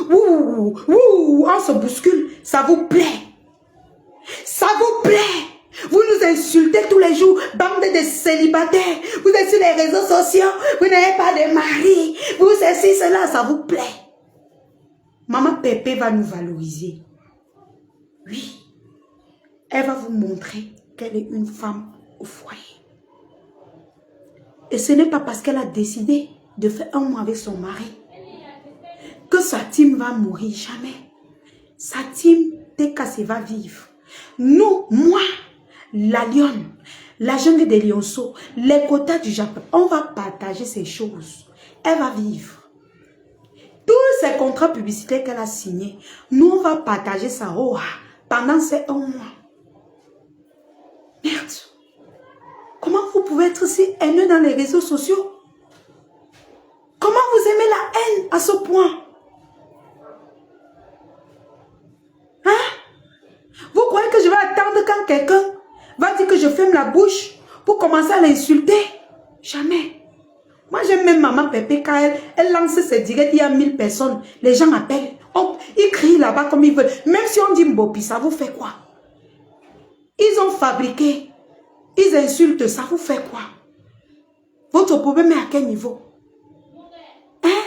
A: Ouh, ouh, on se bouscule. Ça vous plaît? Ça vous plaît? Vous nous insultez tous les jours, bande de célibataires. Vous êtes sur les réseaux sociaux, vous n'avez pas de mari. Vous ceci, cela, ça vous plaît? Maman Pépé va nous valoriser. Oui. Elle va vous montrer qu'elle est une femme au foyer. Et ce n'est pas parce qu'elle a décidé de faire un mois avec son mari que sa team va mourir jamais. Sa team, dès qu'elle va vivre. Nous, moi, la lionne, la jungle des lionceaux, les quotas du Japon, on va partager ces choses. Elle va vivre. Tous ces contrats publicitaires qu'elle a signés, nous, on va partager ça pendant ces 1 mois. Merde. Comment vous pouvez être si haineux dans les réseaux sociaux? Comment vous aimez la haine à ce point? Hein? Vous croyez que je vais attendre quand quelqu'un va dire que je ferme la bouche pour commencer à l'insulter? Jamais. Moi, j'aime même maman Pépé quand elle lance ses directs, il y a 1000 personnes. Les gens appellent. Ils crient là-bas comme ils veulent. Même si on dit Mbopi, ça vous fait quoi? Ils ont fabriqué. Ils insultent, ça vous fait quoi? Votre problème est à quel niveau? Hein?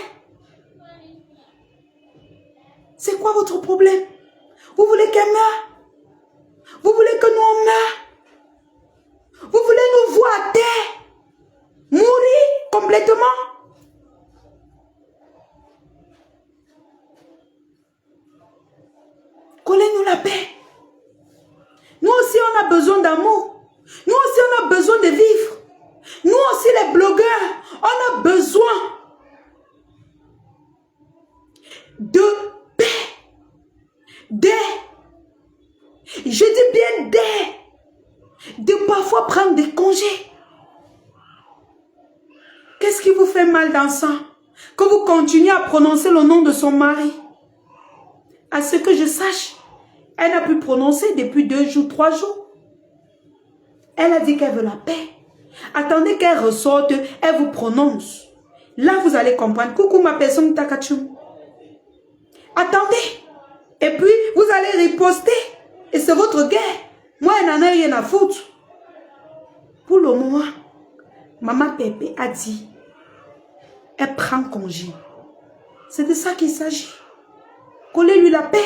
A: C'est quoi votre problème? Vous voulez qu'elle meure? Vous voulez que nous on meure? Vous voulez nous voir à terre? Mourir complètement? Collez-nous la paix. Nous aussi on a besoin d'amour. Nous aussi, on a besoin de vivre. Nous aussi, les blogueurs, on a besoin de paix. Je dis bien de parfois prendre des congés. Qu'est-ce qui vous fait mal dans ça? Que vous continuez à prononcer le nom de son mari. À ce que je sache, elle n'a pu prononcer depuis 2 jours, 3 jours. Elle a dit qu'elle veut la paix. Attendez qu'elle ressorte, elle vous prononce. Là, vous allez comprendre. Coucou ma personne Takachum. Attendez. Et puis, vous allez riposter. Et c'est votre guerre. Moi, elle n'en a rien à foutre. Pour le moment, maman Pépé a dit, elle prend congé. C'est de ça qu'il s'agit. Collez-lui la paix.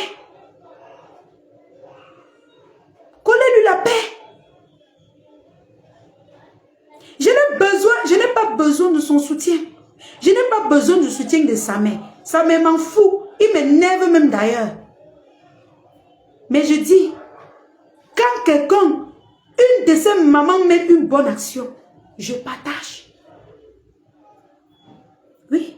A: Collez-lui la paix. Je n'ai pas besoin de son soutien. Je n'ai pas besoin du soutien de sa mère. Sa mère m'en fout. Il m'énerve même d'ailleurs. Mais je dis, quand quelqu'un, une de ses mamans met une bonne action, je partage. Oui.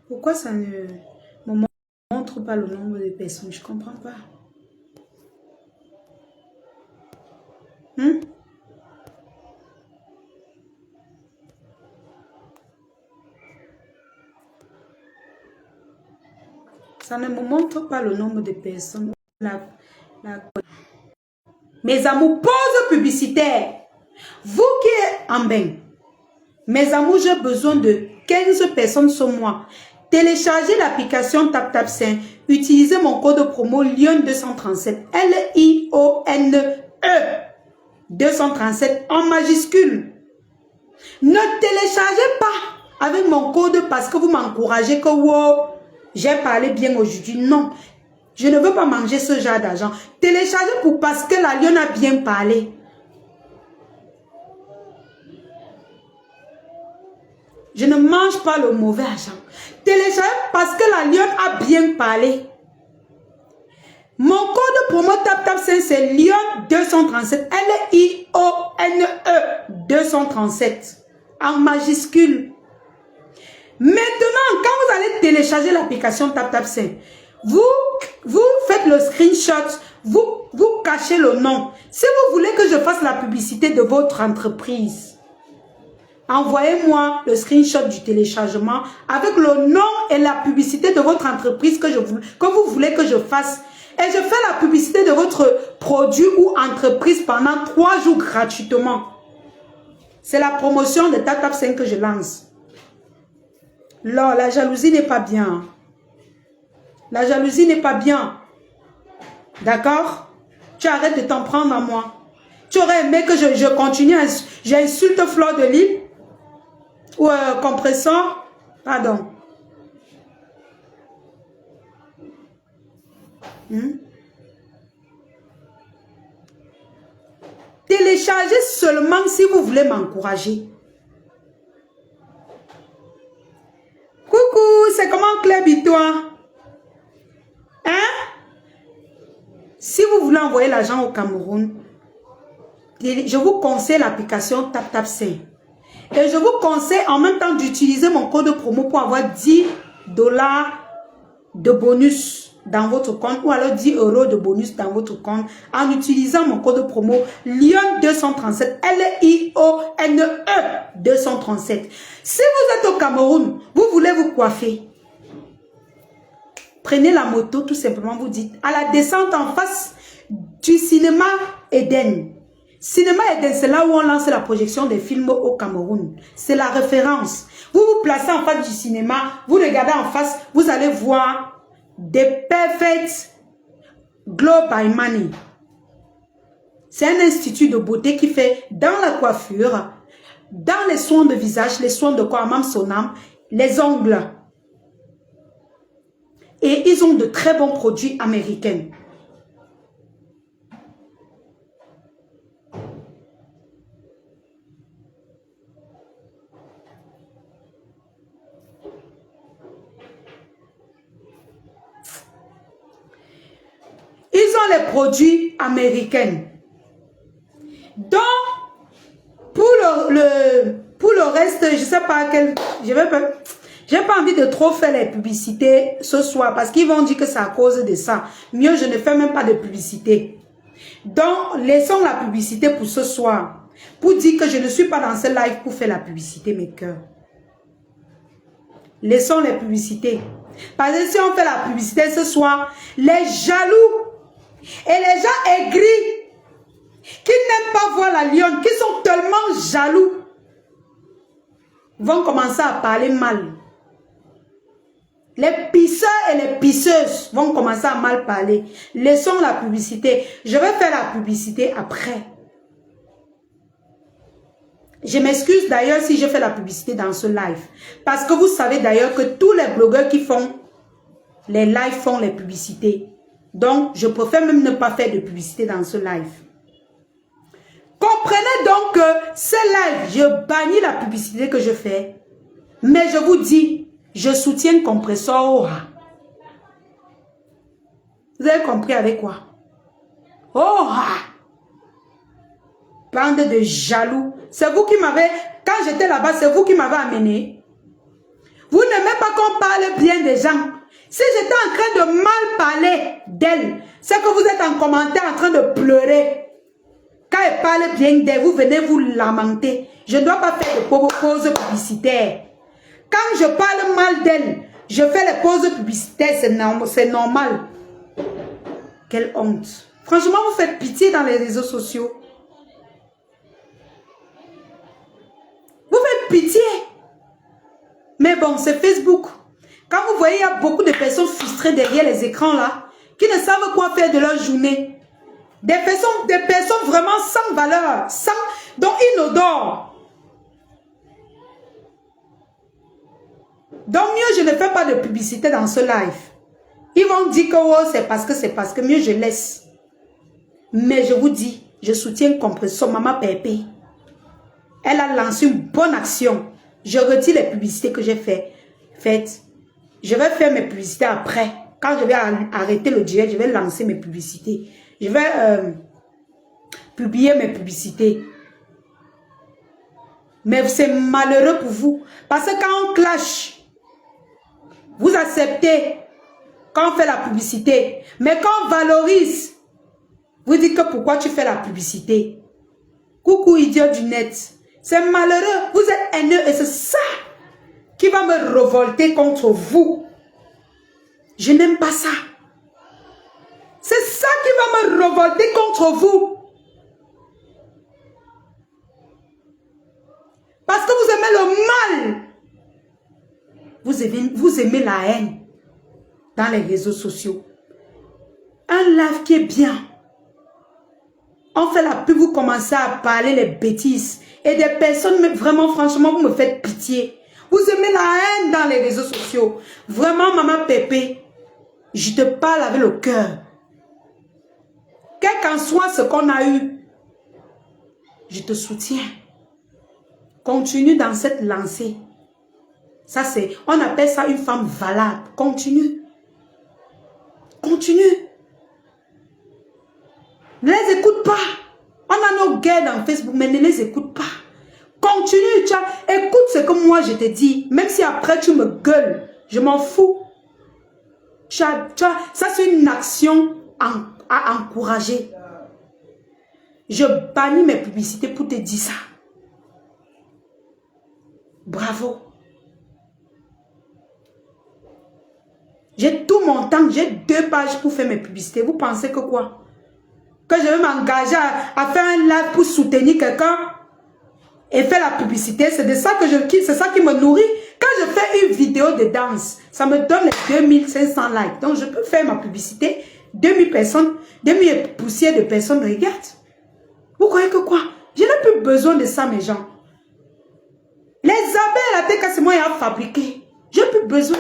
A: Pourquoi ça ne me montre pas le nombre de personnes? Je ne comprends pas. Ça ne me montre pas le nombre de personnes. Mes amours, pause publicitaire. Vous qui êtes en bain, mes amours, j'ai besoin de 15 personnes ce mois. Téléchargez l'application TapTapSaint. Utilisez mon code promo LION237. L-I-O-N-E 237 en majuscule. Ne téléchargez pas avec mon code parce que vous m'encouragez que wow, j'ai parlé bien aujourd'hui. Non, je ne veux pas manger ce genre d'argent. Téléchargez pour parce que la lionne a bien parlé. Je ne mange pas le mauvais argent. Téléchargez parce que la lionne a bien parlé. Mon code promo TapTapSaint, c'est Lion237. L-I-O-N-E 237. En majuscule. Maintenant, quand vous allez télécharger l'application TapTapSaint, vous faites le screenshot, vous cachez le nom. Si vous voulez que je fasse la publicité de votre entreprise, Envoyez-moi le screenshot du téléchargement avec le nom et la publicité de votre entreprise que vous voulez que je fasse. Et je fais la publicité de votre produit ou entreprise pendant 3 jours gratuitement. C'est la promotion de TapTap 5 que je lance. Là, la jalousie n'est pas bien. La jalousie n'est pas bien. D'accord? Tu arrêtes de t'en prendre à moi. Tu aurais aimé que je continue, j'insulte Fleur de Lys ou compresseur. Pardon. Téléchargez seulement si vous voulez m'encourager. Coucou, c'est comment Claire Bitois? Hein? Si vous voulez envoyer l'argent au Cameroun, je vous conseille l'application TapTap5. Et je vous conseille en même temps d'utiliser mon code promo pour avoir 10 $, de bonus dans votre compte ou alors 10 € de bonus dans votre compte en utilisant mon code promo LION237, LIONE 237. Si vous êtes au Cameroun, vous voulez vous coiffer, prenez la moto, tout simplement, vous dites à la descente en face du cinéma Eden. Cinéma Eden, c'est là où on lance la projection des films au Cameroun. C'est la référence. Vous vous placez en face du cinéma, vous regardez en face, vous allez voir des Perfect Glow by Money. C'est un institut de beauté qui fait dans la coiffure, dans les soins de visage, les soins de corps, même son âme, les ongles. Et ils ont de très bons produits américains. Ils ont les produits américains. Donc, pour le reste, je ne sais pas quel... Je n'ai pas envie de trop faire les publicités ce soir parce qu'ils vont dire que c'est à cause de ça. Mieux, je ne fais même pas de publicité. Donc, laissons la publicité pour ce soir. Pour dire que je ne suis pas dans ce live pour faire la publicité, mes cœurs. Laissons les publicités. Parce que si on fait la publicité ce soir, les jaloux et les gens aigris qui n'aiment pas voir la lionne, qui sont tellement jaloux, vont commencer à parler mal. Les pisseurs et les pisseuses vont commencer à mal parler. Laissons la publicité. Je vais faire la publicité après. Je m'excuse d'ailleurs si je fais la publicité dans ce live. Parce que vous savez d'ailleurs que tous les blogueurs qui font les lives font les publicités. Donc, je préfère même ne pas faire de publicité dans ce live. Comprenez donc que ce live, je bannis la publicité que je fais. Mais je vous dis, je soutiens Compresseur Aura. Vous avez compris avec quoi? Aura! Bande de jaloux. C'est vous qui m'avez... Quand j'étais là-bas, c'est vous qui m'avez amené. Vous n'aimez pas qu'on parle bien des gens. Si j'étais en train de mal parler d'elle, c'est que vous êtes en commentaire en train de pleurer. Quand elle parle bien d'elle, vous venez vous lamenter. Je ne dois pas faire de pauses publicitaires. Quand je parle mal d'elle, je fais les pauses publicitaires, c'est normal. Quelle honte. Franchement, vous faites pitié dans les réseaux sociaux. Vous faites pitié. Mais bon, c'est Facebook. Quand vous voyez, il y a beaucoup de personnes frustrées derrière les écrans là, qui ne savent quoi faire de leur journée. Des personnes vraiment sans valeur, dont inodores. Donc mieux, je ne fais pas de publicité dans ce live. Ils vont dire que oh, c'est parce que mieux je laisse. Mais je vous dis, je soutiens Compresseur Maman Pépé. Elle a lancé une bonne action. Je retire les publicités que j'ai faites. Je vais faire mes publicités après. Quand je vais arrêter le direct, je vais lancer mes publicités. Je vais publier mes publicités. Mais c'est malheureux pour vous. Parce que quand on clash, vous acceptez quand on fait la publicité. Mais quand on valorise, vous dites que pourquoi tu fais la publicité? Coucou idiot du net. C'est malheureux. Vous êtes haineux et c'est ça qui va me révolter contre vous. Je n'aime pas ça. C'est ça qui va me révolter contre vous. Parce que vous aimez le mal. Vous aimez la haine dans les réseaux sociaux. Un live qui est bien. On fait la pub, vous commencez à parler les bêtises. Et des personnes, mais vraiment, franchement, vous me faites pitié. Vous aimez la haine dans les réseaux sociaux. Vraiment, maman Pépé, je te parle avec le cœur. Quel qu'en soit ce qu'on a eu, je te soutiens. Continue dans cette lancée. Ça, c'est, on appelle ça une femme valable. Continue. Continue. Ne les écoute pas. On a nos guerres dans Facebook, mais ne les écoute pas. Continue, tu vois. Écoute ce que moi je te dis. Même si après tu me gueules, je m'en fous. Tu vois, ça c'est une action à encourager. Je bannis mes publicités pour te dire ça. Bravo. J'ai tout mon temps, j'ai 2 pages pour faire mes publicités. Vous pensez que quoi? Que je vais m'engager à faire un live pour soutenir quelqu'un et faire la publicité? C'est de ça que je quitte, c'est ça qui me nourrit. Quand je fais une vidéo de danse, ça me donne les 2500 likes. Donc je peux faire ma publicité, 2000 personnes, 2000 poussières de personnes regardent. Vous croyez que quoi? Je n'ai plus besoin de ça, mes gens. Les abeilles à la tête, c'est moi qui ai fabriqué. Je n'ai plus besoin.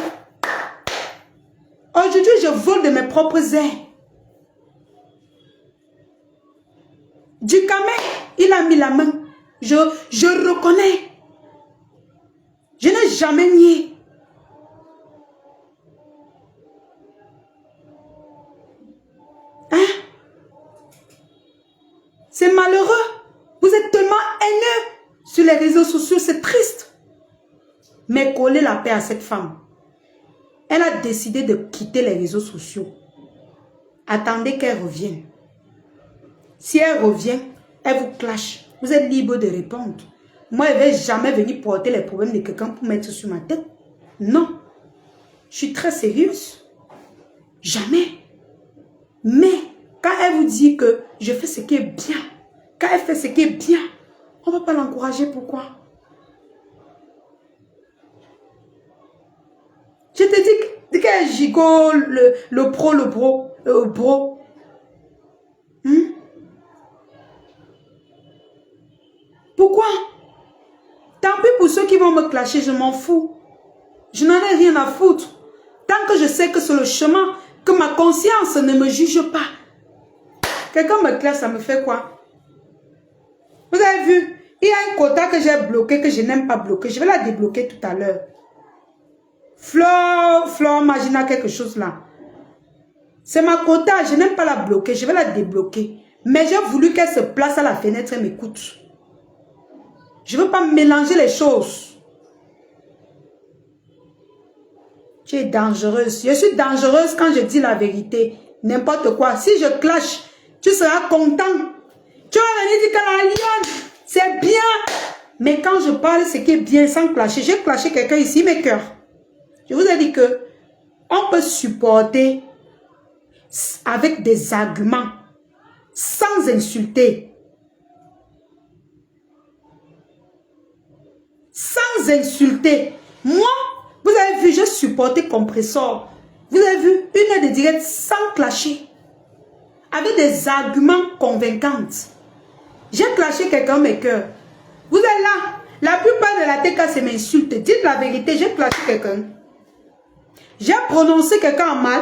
A: Aujourd'hui, je vole de mes propres ailes. Du camé, il a mis la main. Je reconnais. Je n'ai jamais nié. Hein? C'est malheureux. Vous êtes tellement haineux sur les réseaux sociaux. C'est triste. Mais collez la paix à cette femme. Elle a décidé de quitter les réseaux sociaux. Attendez qu'elle revienne. Si elle revient, elle vous clash. Vous êtes libre de répondre. Moi, je ne vais jamais venir porter les problèmes de quelqu'un pour mettre sur ma tête. Non. Je suis très sérieuse. Jamais. Mais, quand elle vous dit que je fais ce qui est bien, quand elle fait ce qui est bien, on ne va pas l'encourager. Pourquoi? Je te dis qu'elle gigole le bro. Pourquoi? Tant pis pour ceux qui vont me clasher, je m'en fous. Je n'en ai rien à foutre. Tant que je sais que c'est le chemin, que ma conscience ne me juge pas. Quelqu'un me clash, ça me fait quoi? Vous avez vu? Il y a un quota que j'ai bloqué, que je n'aime pas bloquer. Je vais la débloquer tout à l'heure. Flore, Magina, quelque chose là. C'est ma quota, je n'aime pas la bloquer, je vais la débloquer. Mais j'ai voulu qu'elle se place à la fenêtre et m'écoute. Je ne veux pas mélanger les choses. Tu es dangereuse. Je suis dangereuse quand je dis la vérité. N'importe quoi. Si je clash, tu seras content. Tu vas venir dire que la lionne, c'est bien. Mais quand je parle ce qui est bien sans clasher, j'ai clashé quelqu'un ici, mes cœurs. Je vous ai dit que on peut supporter avec des arguments, sans insulter. Sans insulter. Moi, vous avez vu, j'ai supporté Compressor. Vous avez vu, 1 heure de direct sans clasher. Avec des arguments convaincants. J'ai clashé quelqu'un, mes cœurs. Vous êtes là. La plupart de la TK, c'est m'insulte. Dites la vérité, j'ai clashé quelqu'un. J'ai prononcé quelqu'un en mal.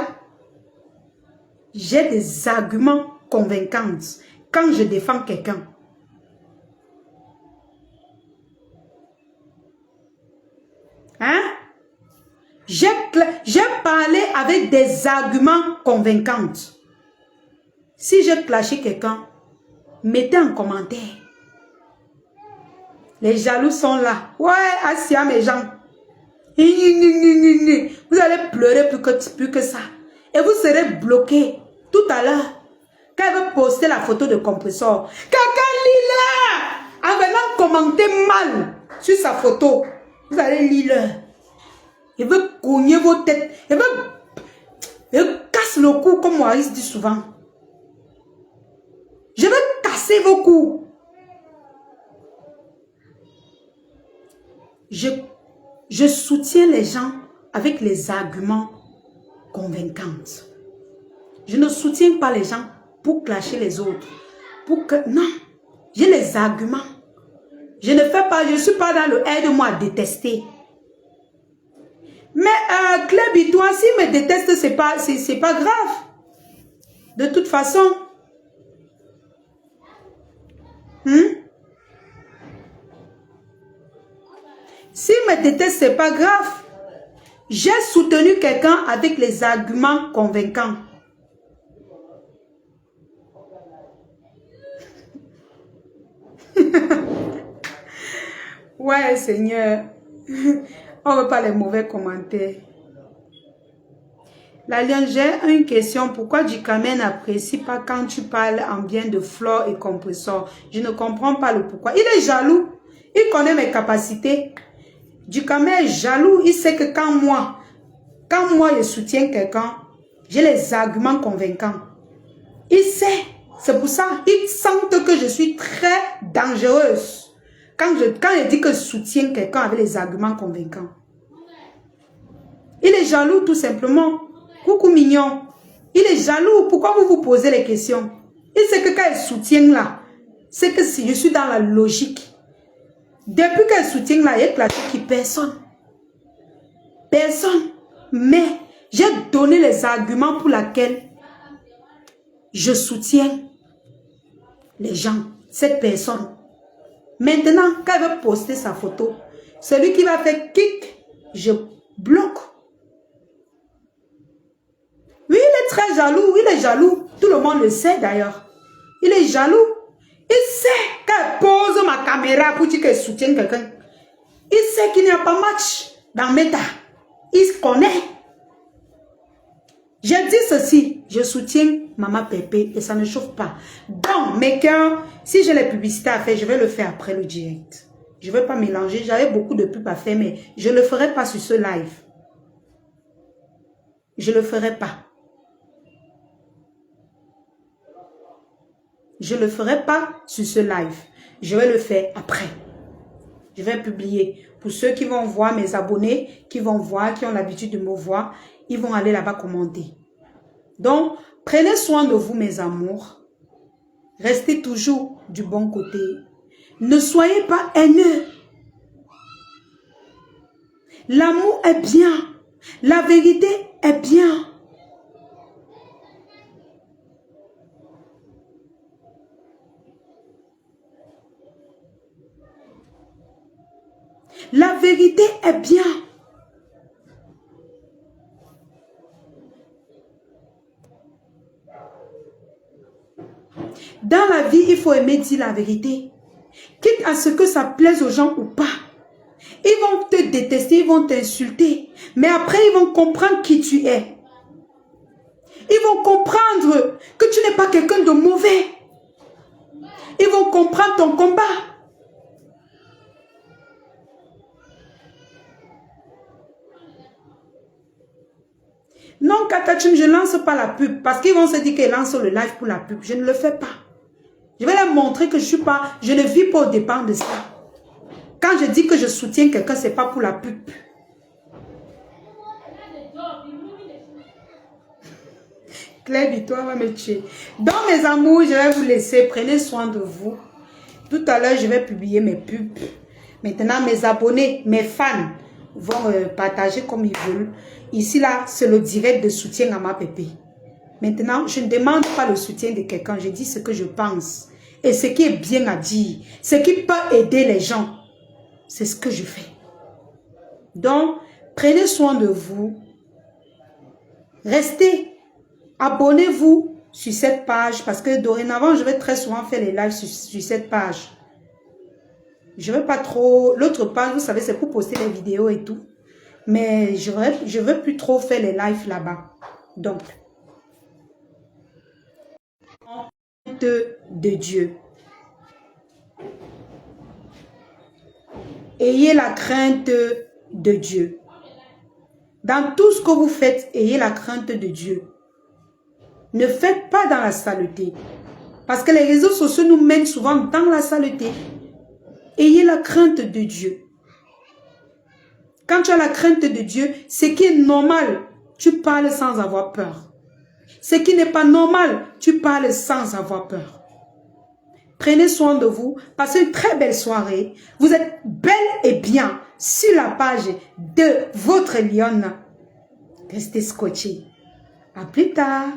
A: J'ai des arguments convaincants quand je défends quelqu'un. Hein? J'ai parlé avec des arguments convaincants. Si j'ai clashé quelqu'un, mettez en commentaire. Les jaloux sont là. Ouais, Asia, mes gens. Vous allez pleurer plus que ça. Et vous serez bloqué tout à l'heure. Quand elle veut poster la photo de Compressor. Quelqu'un lit là. En venant commenter mal sur sa photo, vous allez lire. Il veut cogner vos têtes. Il veut casser le cou, comme Maurice dit souvent. Je veux casser vos coups. Je soutiens les gens avec les arguments convaincants. Je ne soutiens pas les gens pour clasher les autres. Non, j'ai les arguments. Je ne suis pas dans le aide-moi à détester. Mais Clébi, toi, s'il me déteste, c'est pas grave. De toute façon. S'il me déteste, c'est pas grave. J'ai soutenu quelqu'un avec les arguments convaincants. Ouais, Seigneur. On ne veut pas les mauvais commentaires. L'Alliance, j'ai une question. Pourquoi Djikame n'apprécie pas quand tu parles en bien de Flore et Compressor? Je ne comprends pas le pourquoi. Il est jaloux. Il connaît mes capacités. Djikame est jaloux. Il sait que quand moi je soutiens quelqu'un, j'ai les arguments convaincants. Il sait. C'est pour ça. Il sent que je suis très dangereuse. Quand je dis que je soutiens quelqu'un avec les arguments convaincants. Il est jaloux tout simplement. Coucou mignon. Il est jaloux. Pourquoi vous vous posez les questions? Il sait que quand il soutient là, c'est que si je suis dans la logique. Depuis qu'elle soutient là, il est classé qui personne. Personne. Mais j'ai donné les arguments pour lesquels je soutiens les gens, cette personne. Maintenant, quand elle veut poster sa photo, celui qui va faire kick, je bloque. Oui, il est très jaloux, il est jaloux. Tout le monde le sait d'ailleurs. Il est jaloux. Il sait qu'elle pose ma caméra pour dire qu'elle soutient quelqu'un. Il sait qu'il n'y a pas match dans Meta. Il se connaît. J'ai dit ceci, je soutiens Maman Pépé et ça ne chauffe pas. Donc, mes cœurs, si j'ai les publicités à faire, je vais le faire après le direct. Je ne vais pas mélanger. J'avais beaucoup de pubs à faire, mais je ne le ferai pas sur ce live. Je ne le ferai pas. Je ne le ferai pas sur ce live. Je vais le faire après. Je vais publier. Pour ceux qui vont voir, mes abonnés, qui vont voir, qui ont l'habitude de me voir, ils vont aller là-bas commenter. Donc, prenez soin de vous, mes amours. Restez toujours du bon côté. Ne soyez pas haineux. L'amour est bien. La vérité est bien. La vérité est bien. Dans la vie, il faut aimer dire la vérité. Quitte à ce que ça plaise aux gens ou pas. Ils vont te détester, ils vont t'insulter. Mais après, ils vont comprendre qui tu es. Ils vont comprendre que tu n'es pas quelqu'un de mauvais. Ils vont comprendre ton combat. Non, Katachum, je ne lance pas la pub. Parce qu'ils vont se dire qu'ils lancent le live pour la pub. Je ne le fais pas. Je vais leur montrer que je ne vis pas au dépend de ça. Quand je dis que je soutiens quelqu'un, ce n'est pas pour la pub. Claire, toi va me tuer. Donc, mes amours, je vais vous laisser. Prenez soin de vous. Tout à l'heure, je vais publier mes pubs. Maintenant, mes abonnés, mes fans vont partager comme ils veulent. Ici, là, c'est le direct de soutien à ma pépé. Maintenant, je ne demande pas le soutien de quelqu'un. Je dis ce que je pense. Et ce qui est bien à dire. Ce qui peut aider les gens. C'est ce que je fais. Donc, prenez soin de vous. Restez. Abonnez-vous sur cette page. Parce que dorénavant, je vais très souvent faire les lives sur cette page. Je ne veux pas trop... L'autre page, vous savez, c'est pour poster les vidéos et tout. Mais je ne veux plus trop faire les lives là-bas. Donc, de Dieu. ayez la crainte de Dieu. Dans tout ce que vous faites, ayez la crainte de Dieu. Ne faites pas dans la saleté. Parce que les réseaux sociaux nous mènent souvent dans la saleté. Ayez la crainte de Dieu. Quand tu as la crainte de Dieu, ce qui est normal, tu parles sans avoir peur. Ce qui n'est pas normal, tu parles sans avoir peur. Prenez soin de vous. Passez une très belle soirée. Vous êtes belle et bien sur la page de votre lionne. Restez scotchés. À plus tard.